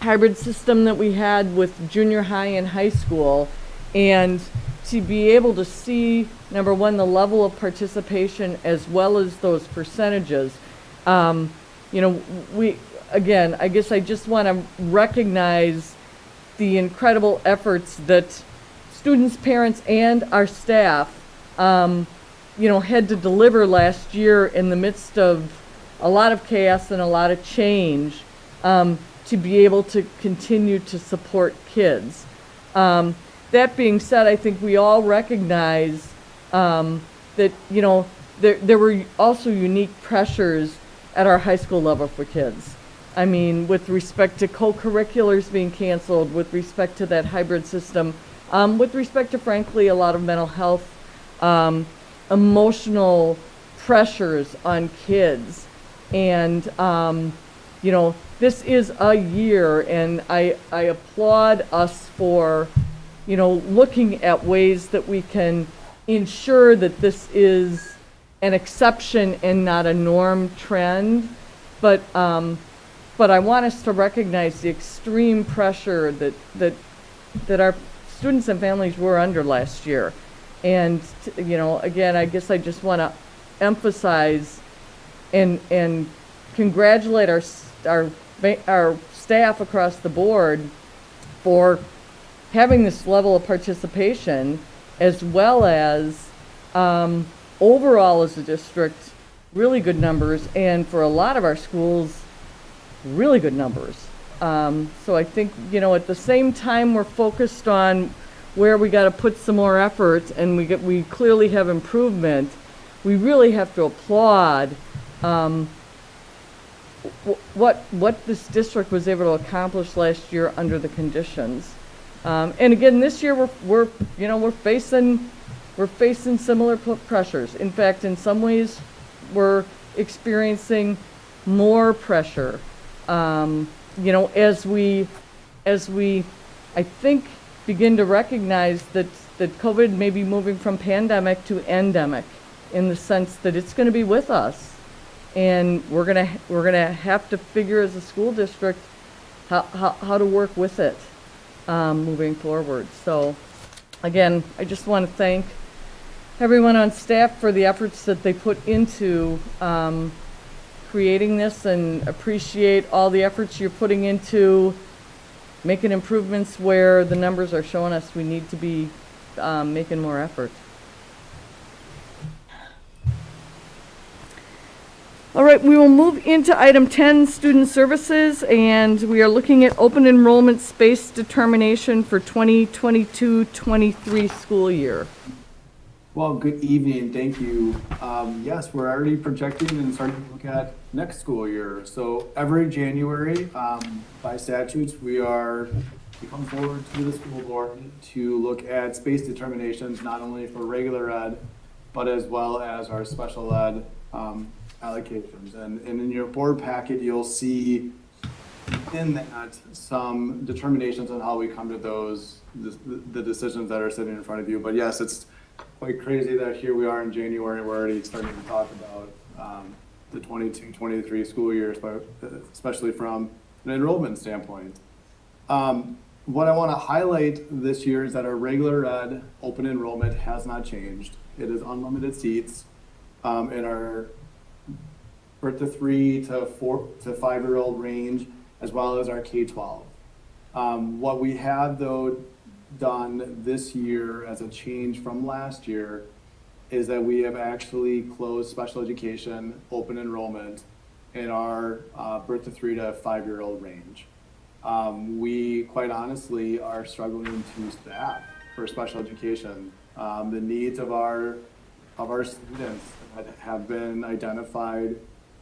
hybrid system that we had with junior high and high school, and to be able to see, number one, the level of participation as well as those percentages. Again, I guess I just want to recognize the incredible efforts that students, parents, and our staff, had to deliver last year in the midst of a lot of chaos and a lot of change, to be able to continue to support kids. That being said, I think we all recognize that, there were also unique pressures at our high school level for kids. I mean, with respect to co-curriculars being canceled, with respect to that hybrid system, with respect to, frankly, a lot of mental health, emotional pressures on kids. And, this is a year, and I applaud us for, looking at ways that we can ensure that this is an exception and not a norm trend. But I want us to recognize the extreme pressure that our students and families were under last year. And, again, I guess I just want to emphasize and congratulate our staff across the board for having this level of participation, as well as overall as a district, really good numbers, and for a lot of our schools, really good numbers. So I think, at the same time we're focused on where we got to put some more effort, and we clearly have improvement, we really have to applaud what this district was able to accomplish last year under the conditions. And again, this year we're facing similar pressures. In fact, in some ways, we're experiencing more pressure. As we I think begin to recognize that COVID may be moving from pandemic to endemic, in the sense that it's going to be with us, and we're gonna have to figure as a school district how to work with it moving forward. So again, I just want to thank everyone on staff for the efforts that they put into creating this, and appreciate all the efforts you're putting into making improvements where the numbers are showing us we need to be making more effort. All right, we will move into item 10, student services, and we are looking at open enrollment space determination for 2022-23 school year. Well, good evening, thank you. Yes, we're already projecting and starting to look at next school year. So every January, by statutes, we come forward to the school board to look at space determinations, not only for regular ed, but as well as our special ed allocations. And in your board packet, you'll see in that some determinations on how we come to the decisions that are sitting in front of you. But yes, it's quite crazy that here we are in January, we're already starting to talk about the 22-23 school year, especially from an enrollment standpoint. What I want to highlight this year is that our regular ed open enrollment has not changed. It is unlimited seats in our birth to 3 to 4 to 5-year-old range, as well as our K-12. What we have, though, done this year as a change from last year is that we have actually closed special education open enrollment in our birth to 3 to 5-year-old range. We quite honestly are struggling to staff for special education. The needs of our students that have been identified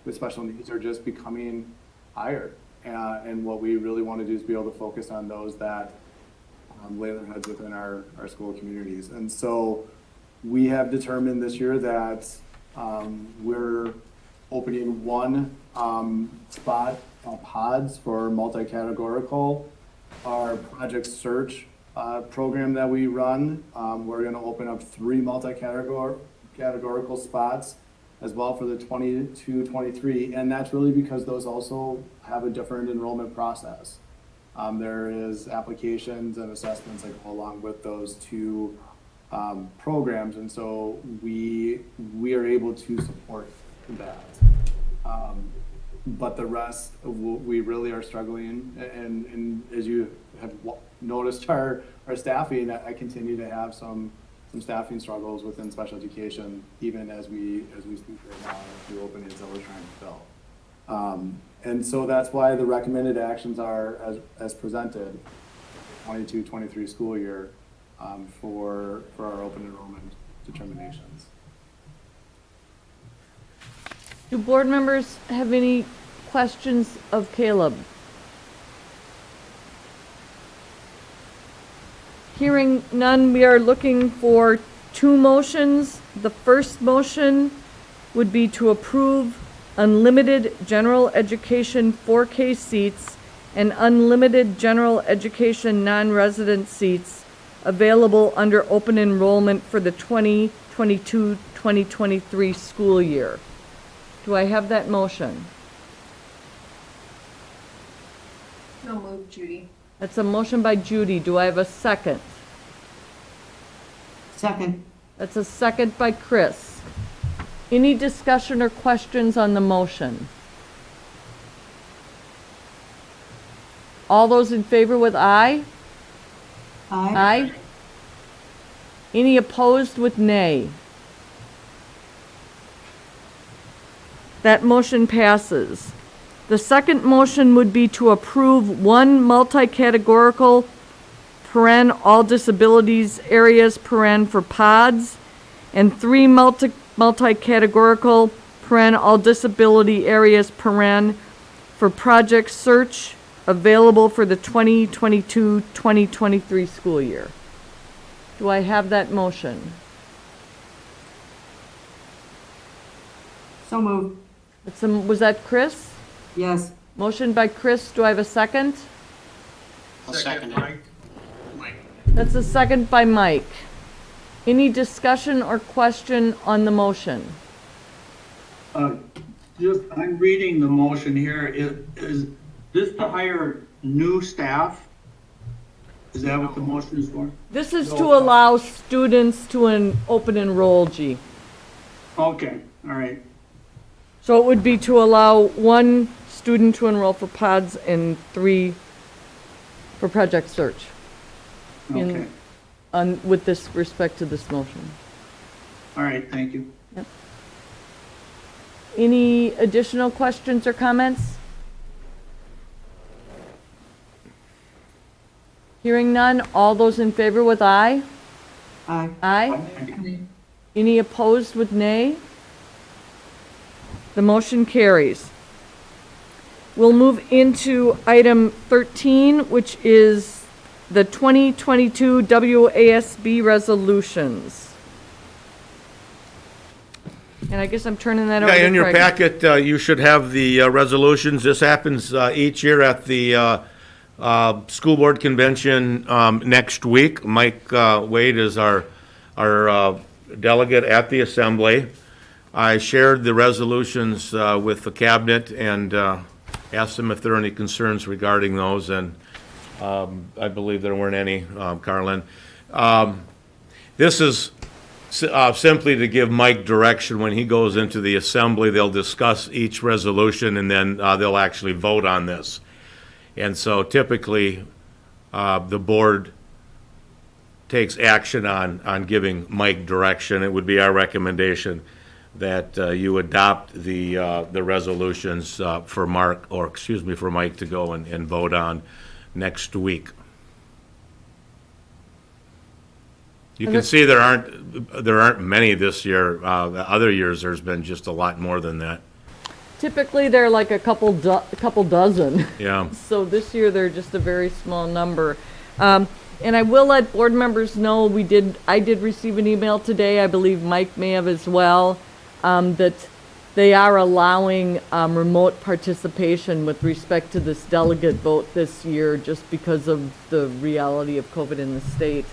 with special needs are just becoming higher. And what we really want to do is be able to focus on those that lay their heads within our school communities. And so we have determined this year that we're opening one spot pods for multi-categorical our Project Search program that we run. We're going to open up 3 multi-categorical spots as well for the 22-23, and that's really because those also have a different enrollment process. There is applications and assessments that go along with those 2 programs, and so we are able to support that. But the rest, we really are struggling, and as you have noticed our staffing, I continue to have some staffing struggles within special education, even as we speak right now, the openings that we're trying to fill. And so that's why the recommended actions are as presented, 22-23 school year, for our open enrollment determinations. Do board members have any questions of Caleb? Hearing none, we are looking for 2 motions. The first motion would be to approve unlimited general education 4K seats and unlimited general education non-resident seats available under open enrollment for the 2022-2023 school year. Do I have that motion? So moved, Judy. That's a motion by Judy. Do I have a second? Second. That's a second by Chris. Any discussion or questions on the motion? All those in favor with aye? Aye. Aye. Any opposed with nay? That motion passes. The second motion would be to approve 1 multi-categorical all disabilities areas for pods and 3 multi-categorical all disability areas for Project Search available for the 2022-2023 school year. Do I have that motion? So moved. Was that Chris? Yes. Motion by Chris. Do I have a second? Second, Mike. That's a second by Mike. Any discussion or question on the motion? I'm reading the motion here. Is this to hire new staff? Is that what the motion is for? This is to allow students to open enroll, G. Okay, all right. So it would be to allow 1 student to enroll for pods and 3 for Project Search. Okay, With this respect to this motion. all right, thank you. Any additional questions or comments? Hearing none, all those in favor with aye? Aye. Aye. Any opposed with nay? The motion carries. We'll move into item 13, which is the 2022 WASB resolutions. And I guess I'm turning that over to Yeah, Craig. in your packet, you should have the resolutions. This happens each year at the school board convention next week. Mike Wade is our delegate at the assembly. I shared the resolutions with the cabinet and asked them if there are any concerns regarding those, and I believe there weren't any, Carlin. This is simply to give Mike direction. When he goes into the assembly, they'll discuss each resolution, and then they'll actually vote on this. And so typically, the board takes action on giving Mike direction. It would be our recommendation that you adopt the resolutions for Mike to go and vote on next week. You can see there aren't many this year. The other years, there's been just a lot more than that. Typically, they're like a couple dozen. Yeah. So this year, they're just a very small number. And I will let board members know, I did receive an email today, I believe Mike may have as well, that they are allowing remote participation with respect to this delegate vote this year, just because of the reality of COVID in the state,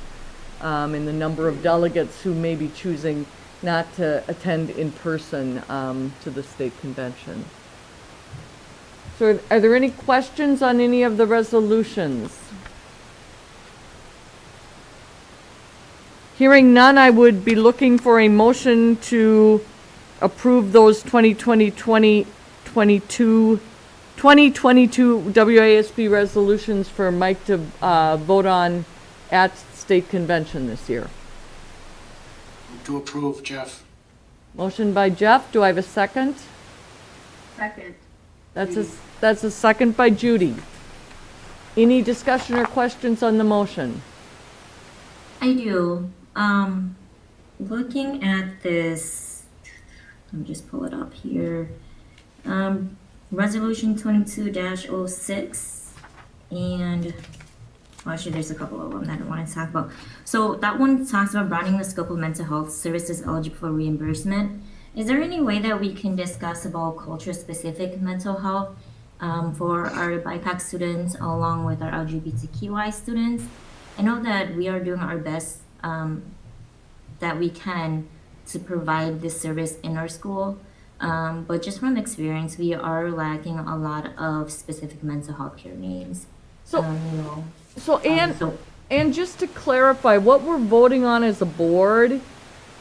and the number of delegates who may be choosing not to attend in person to the state convention. So are there any questions on any of the resolutions? Hearing none, I would be looking for a motion to approve those 2022 WASB resolutions for Mike to vote on at state convention this year. Move to approve, Jeff. Motion by Jeff, do I have a second? Second. That's a second by Judy. Any discussion or questions on the motion? I do. Looking at this, let me just pull it up here. Resolution 22-06, and well, actually there's a couple of them that I want to talk about. So that one talks about broadening the scope of mental health services eligible for reimbursement. Is there any way that we can discuss about culture-specific mental health for our BIPAC students along with our LGBTQI students? I know that we are doing our best that we can to provide this service in our school, but just from experience, we are lacking a lot of specific mental health care needs. So, and just to clarify, what we're voting on as a board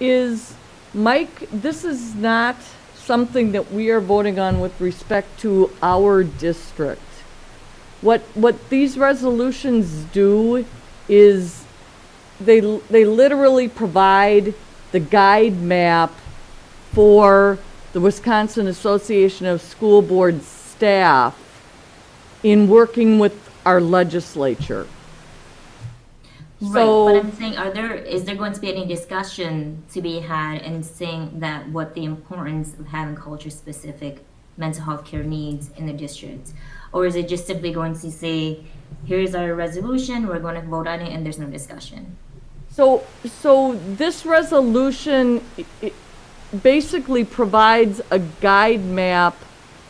is, Mike, this is not something that we are voting on with respect to our district. What these resolutions do is they literally provide the guide map for the Wisconsin Association of School Board staff in working with our legislature. Right, So- but I'm saying, is there going to be any discussion to be had in saying that what the importance of having culture-specific mental health care needs in the district? Or is it just simply going to say, here's our resolution, we're going to vote on it, and there's no discussion? So this resolution basically provides a guide map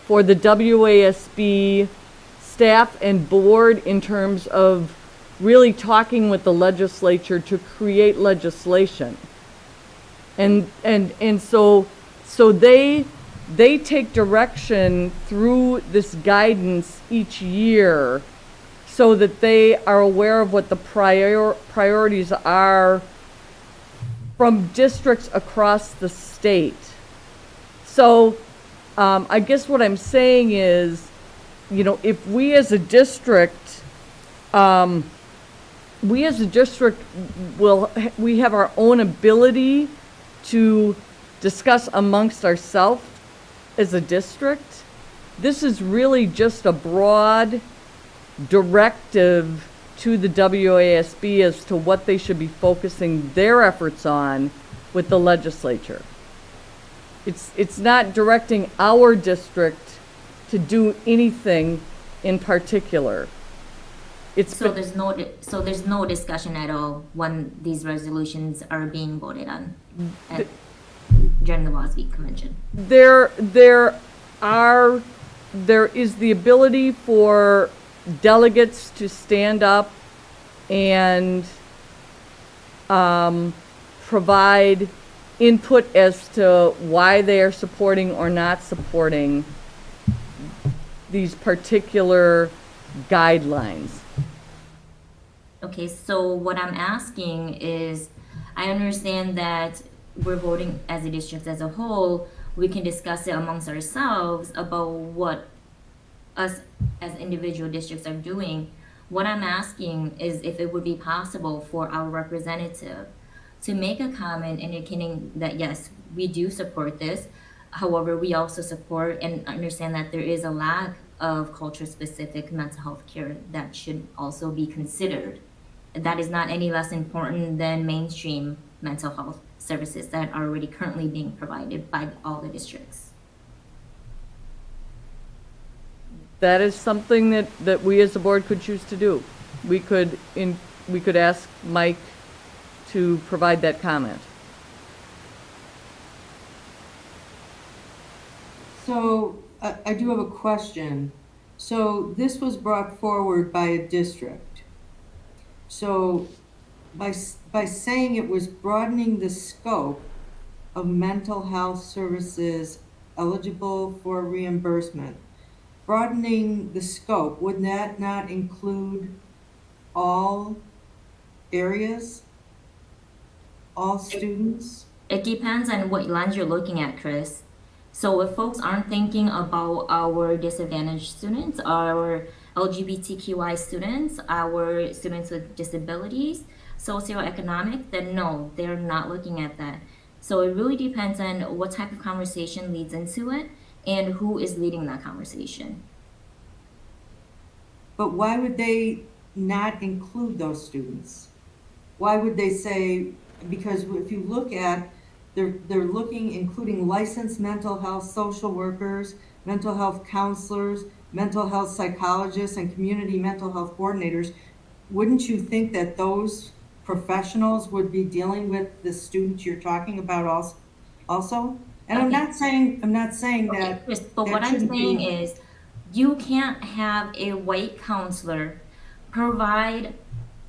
for the WASB staff and board in terms of really talking with the legislature to create legislation. And so they take direction through this guidance each year so that they are aware of what the priorities are from districts across the state. So I guess what I'm saying is, if we as a district, we have our own ability to discuss amongst ourselves as a district. This is really just a broad directive to the WASB as to what they should be focusing their efforts on with the legislature. It's not directing our district to do anything in particular. So there's no discussion at all when these resolutions are being voted on during the WASB convention? There is the ability for delegates to stand up and provide input as to why they are supporting or not supporting these particular guidelines. Okay, so what I'm asking is, I understand that we're voting as a district as a whole. We can discuss it amongst ourselves about what us as individual districts are doing. What I'm asking is if it would be possible for our representative to make a comment indicating that, yes, we do support this. However, we also support and understand that there is a lack of culture-specific mental health care that should also be considered. That is not any less important than mainstream mental health services that are already currently being provided by all the districts. That is something that we as a board could choose to do. We could ask Mike to provide that comment. So I do have a question. So this was brought forward by a district. So by saying it was broadening the scope of mental health services eligible for reimbursement, broadening the scope, would that not include all areas, all students? It depends on what lens you're looking at, Chris. So if folks aren't thinking about our disadvantaged students, our LGBTQI students, our students with disabilities, socioeconomic, then no, they're not looking at that. So it really depends on what type of conversation leads into it and who is leading that conversation. But why would they not include those students? Why would they say, because if you look at, they're looking, including licensed mental health social workers, mental health counselors, mental health psychologists, and community mental health coordinators. Wouldn't you think that those professionals would be dealing with the students you're talking about also? And I'm not saying that. Chris, but that what I'm shouldn't saying be- is, you can't have a white counselor provide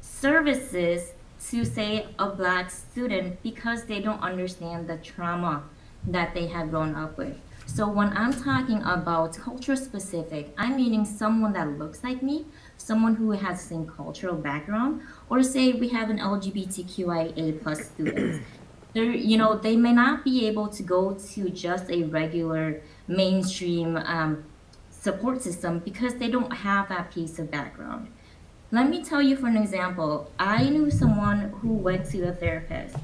services to, say, a black student because they don't understand the trauma that they have grown up with. So when I'm talking about culture specific, I'm meaning someone that looks like me, someone who has the same cultural background, or say we have an LGBTQIA plus student. They may not be able to go to just a regular mainstream support system because they don't have that piece of background. Let me tell you for an example, I knew someone who went to a therapist.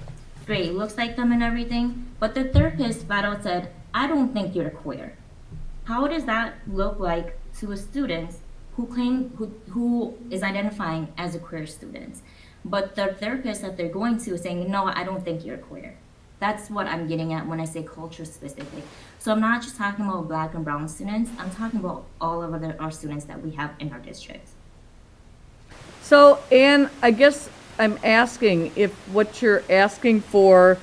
Great, looks like them and everything, but the therapist flat out said, I don't think you're queer. How does that look like to a student who is identifying as a queer student? But the therapist that they're going to is saying, no, I don't think you're queer. That's what I'm getting at when I say culture specific. So I'm not just talking about black and brown students, I'm talking about all of our students that we have in our district. So, Anne, I guess I'm asking if what you're asking for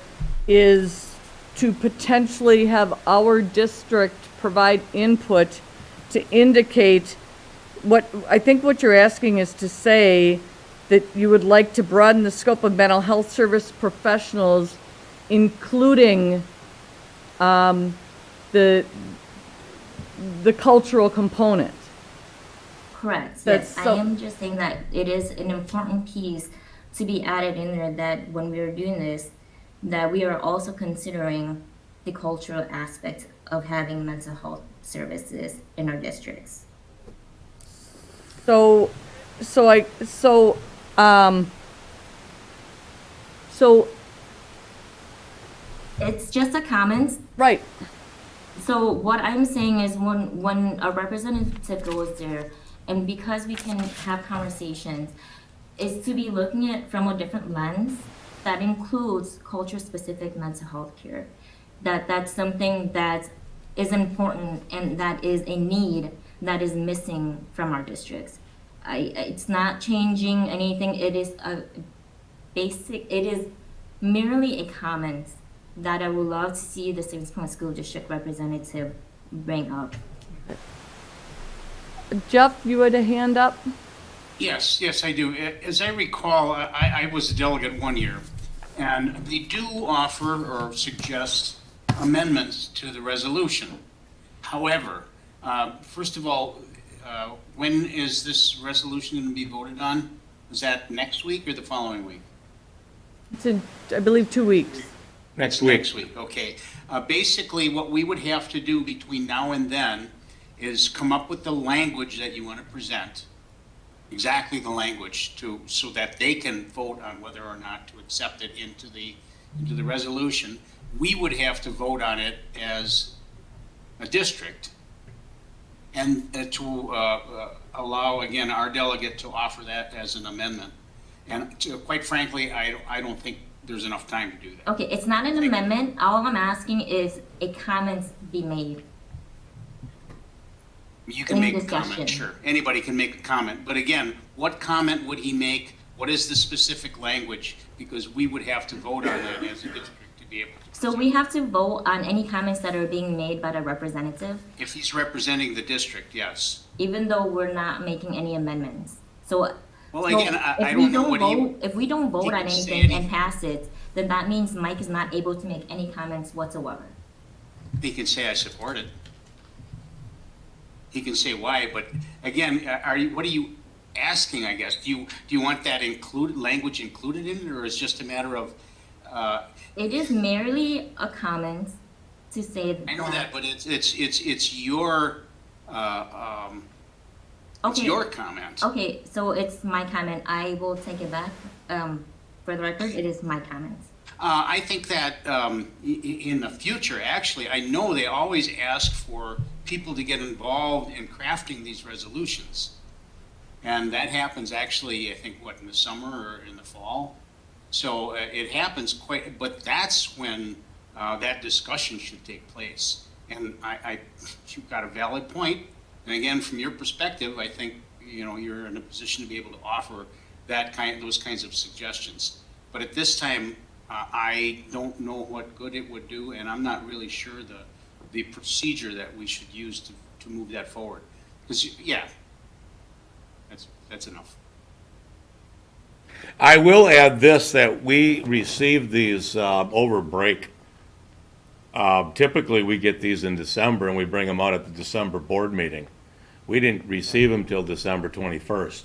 is to potentially have our district provide input to indicate I think what you're asking is to say that you would like to broaden the scope of mental health service professionals, including the cultural component. Correct. That's Yes, so- I am just saying that it is an important piece to be added in there, that when we are doing this, that we are also considering the cultural aspect of having mental health services in our districts. So It's just a comment. right. So what I'm saying is when a representative goes there, and because we can have conversations, is to be looking at it from a different lens that includes culture-specific mental health care. That's something that is important and that is a need that is missing from our districts. It's not changing anything. It is it is merely a comment that I would love to see the Stevens Point School District representative bring up. Jeff, you had a hand up? Yes, I do. As I recall, I was a delegate one year, and they do offer or suggest amendments to the resolution. However, first of all, when is this resolution going to be voted on? Is that next week or the following week? It's in, I believe, 2 weeks. Next week. Next week, okay. Basically, what we would have to do between now and then is come up with the language that you want to present, exactly the language, so that they can vote on whether or not to accept it into the resolution. We would have to vote on it as a district, and to allow, again, our delegate to offer that as an amendment. And quite frankly, I don't think there's enough time to do that. Okay, it's not an amendment. All I'm asking is a comment be made. You can Any make a discussion. comment, sure. Anybody can make a comment. But again, what comment would he make? What is the specific language? Because we would have to vote on that as a district to be able to. So we have to vote on any comments that are being made by the representative, If he's representing the district, yes. even though we're not making any amendments. So. Well, so again, I if don't we know what he- vote- If we don't vote on can say anything and anything. pass it, then that means Mike is not able to make any comments whatsoever. He can say I support it. He can say why, but again, what are you asking, I guess? Do you want that language included in it, or is it just a matter of, It is merely a comment to say that. I know that, but it's your, it's Okay. your comment. Okay, so it's my comment. I will take it back. For the record, it is my comment. I think that in the future, actually, I know they always ask for people to get involved in crafting these resolutions. And that happens actually, I think, in the summer or in the fall? So it happens but that's when that discussion should take place. And you've got a valid point. And again, from your perspective, I think, you're in a position to be able to offer those kinds of suggestions. But at this time, I don't know what good it would do, and I'm not really sure the procedure that we should use to move that forward. Because, yeah, that's enough. I will add this, that we receive these over break. Typically, we get these in December, and we bring them out at the December board meeting. We didn't receive them till December 21st.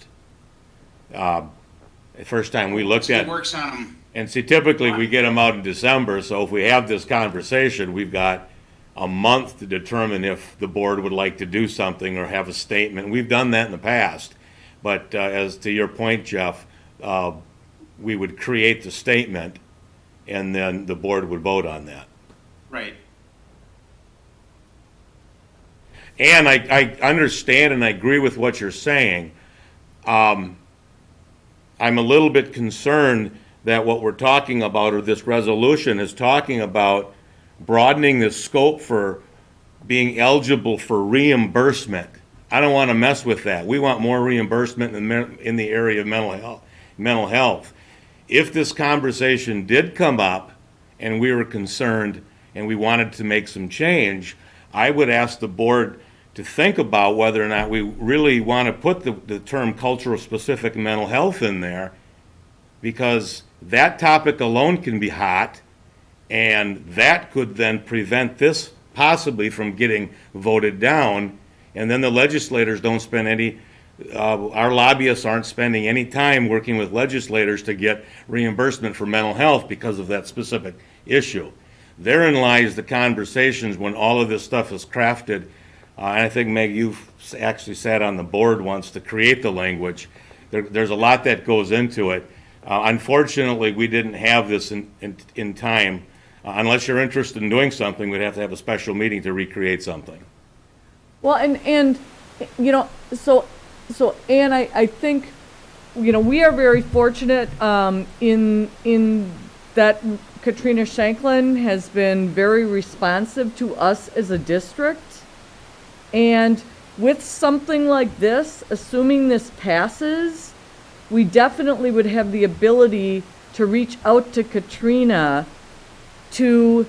The first time we looked Still at. works on them. And see, typically, we get them out in December, so if we have this conversation, we've got a month to determine if the board would like to do something or have a statement. We've done that in the past. But as to your point, Jeff, we would create the statement, and then the board would vote on that. Right. And I understand and I agree with what you're saying. I'm a little bit concerned that what we're talking about, or this resolution is talking about broadening the scope for being eligible for reimbursement. I don't want to mess with that. We want more reimbursement in the area of mental health. If this conversation did come up and we were concerned and we wanted to make some change, I would ask the board to think about whether or not we really want to put the term cultural specific mental health in there, because that topic alone can be hot, and that could then prevent this possibly from getting voted down, and then the legislators don't spend our lobbyists aren't spending any time working with legislators to get reimbursement for mental health because of that specific issue. Therein lies the conversations when all of this stuff is crafted. And I think, Meg, you've actually sat on the board once to create the language. There's a lot that goes into it. Unfortunately, we didn't have this in time. Unless you're interested in doing something, we'd have to have a special meeting to recreate something. Well, and so Ann, I think, we are very fortunate in that Katrina Shanklin has been very responsive to us as a district. And with something like this, assuming this passes, we definitely would have the ability to reach out to Katrina to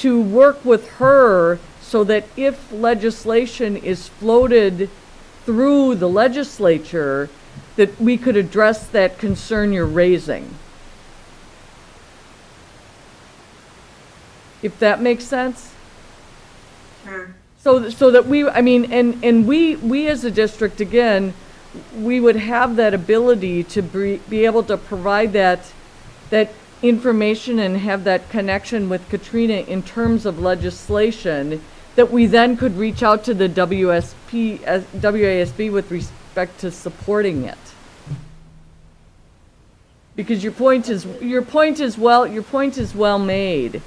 work with her so that if legislation is floated through the legislature, that we could address that concern you're raising. If that makes sense? Sure. So that we as a district, again, we would have that ability to be able to provide that information and have that connection with Katrina in terms of legislation, that we then could reach out to the WASB with respect to supporting it. Because your point is well made.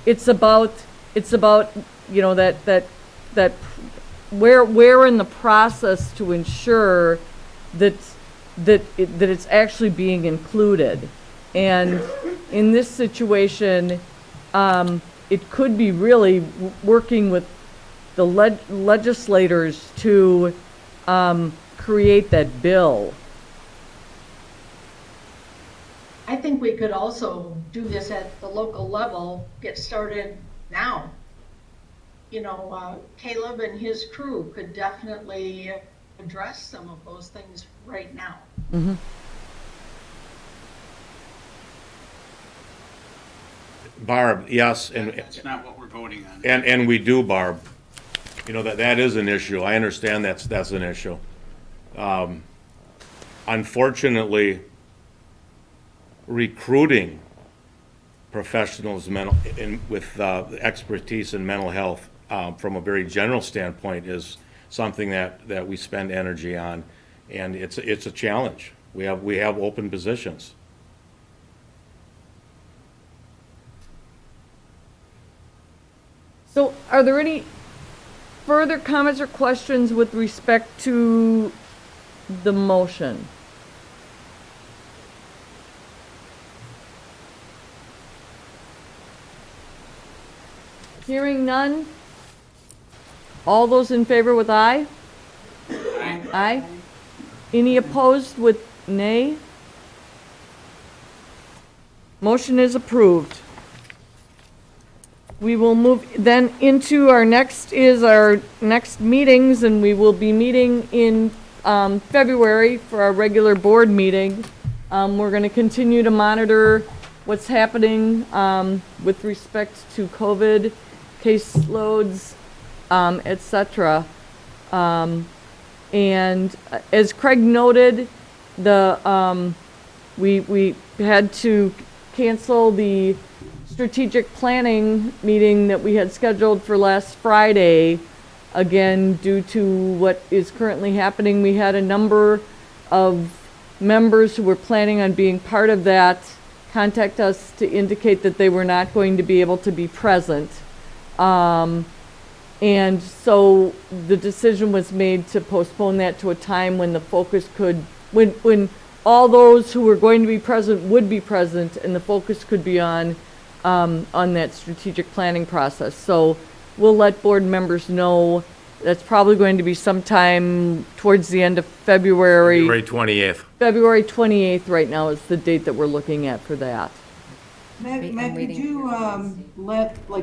It's about that where in the process to ensure that it's actually being included. And in this situation, it could be really working with the legislators to create that bill. I think we could also do this at the local level, get started now. You know, Caleb and his crew could definitely address some of those things right now. Barb, yes, and, That's not what we're voting on. and we do, Barb. You know, that is an issue. I understand that's an issue. Unfortunately, recruiting professionals with expertise in mental health from a very general standpoint is something that we spend energy on, and it's a challenge. We have open positions. So are there any further comments or questions with respect to the motion? Hearing none? All those in favor with aye? Aye. Any opposed with nay? Motion is approved. We will move then into our next meetings, and we will be meeting in February for our regular board meeting. We're going to continue to monitor what's happening with respect to COVID caseloads, et cetera. And as Craig noted, we had to cancel the strategic planning meeting that we had scheduled for last Friday, again, due to what is currently happening. We had a number of members who were planning on being part of that contact us to indicate that they were not going to be able to be present. And so the decision was made to postpone that to a time when the focus when all those who were going to be present would be present, and the focus could be on that strategic planning process. So we'll let board members know that's probably going to be sometime towards the end of February. February 28th. February 28th right now is the date that we're looking at for that. Matt, could you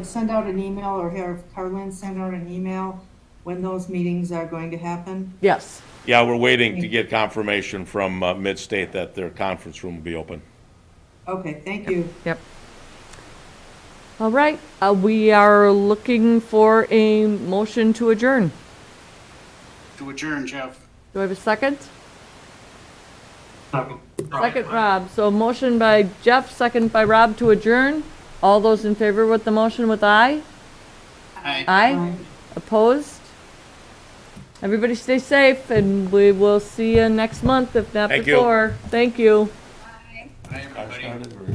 send out an email or have Carlin send out an email when those meetings are going to happen? Yes. Yeah, we're waiting to get confirmation from Midstate that their conference room will be open. Okay, thank you. Yep. All right, we are looking for a motion to adjourn. To adjourn, Jeff. Do I have a second? Second, Rob. So motion by Jeff, second by Rob to adjourn. All those in favor with the motion with aye? Aye. Aye. Opposed? Everybody stay safe, and we will see you next month, if not Thank you. before. Thank you. Aye, everybody.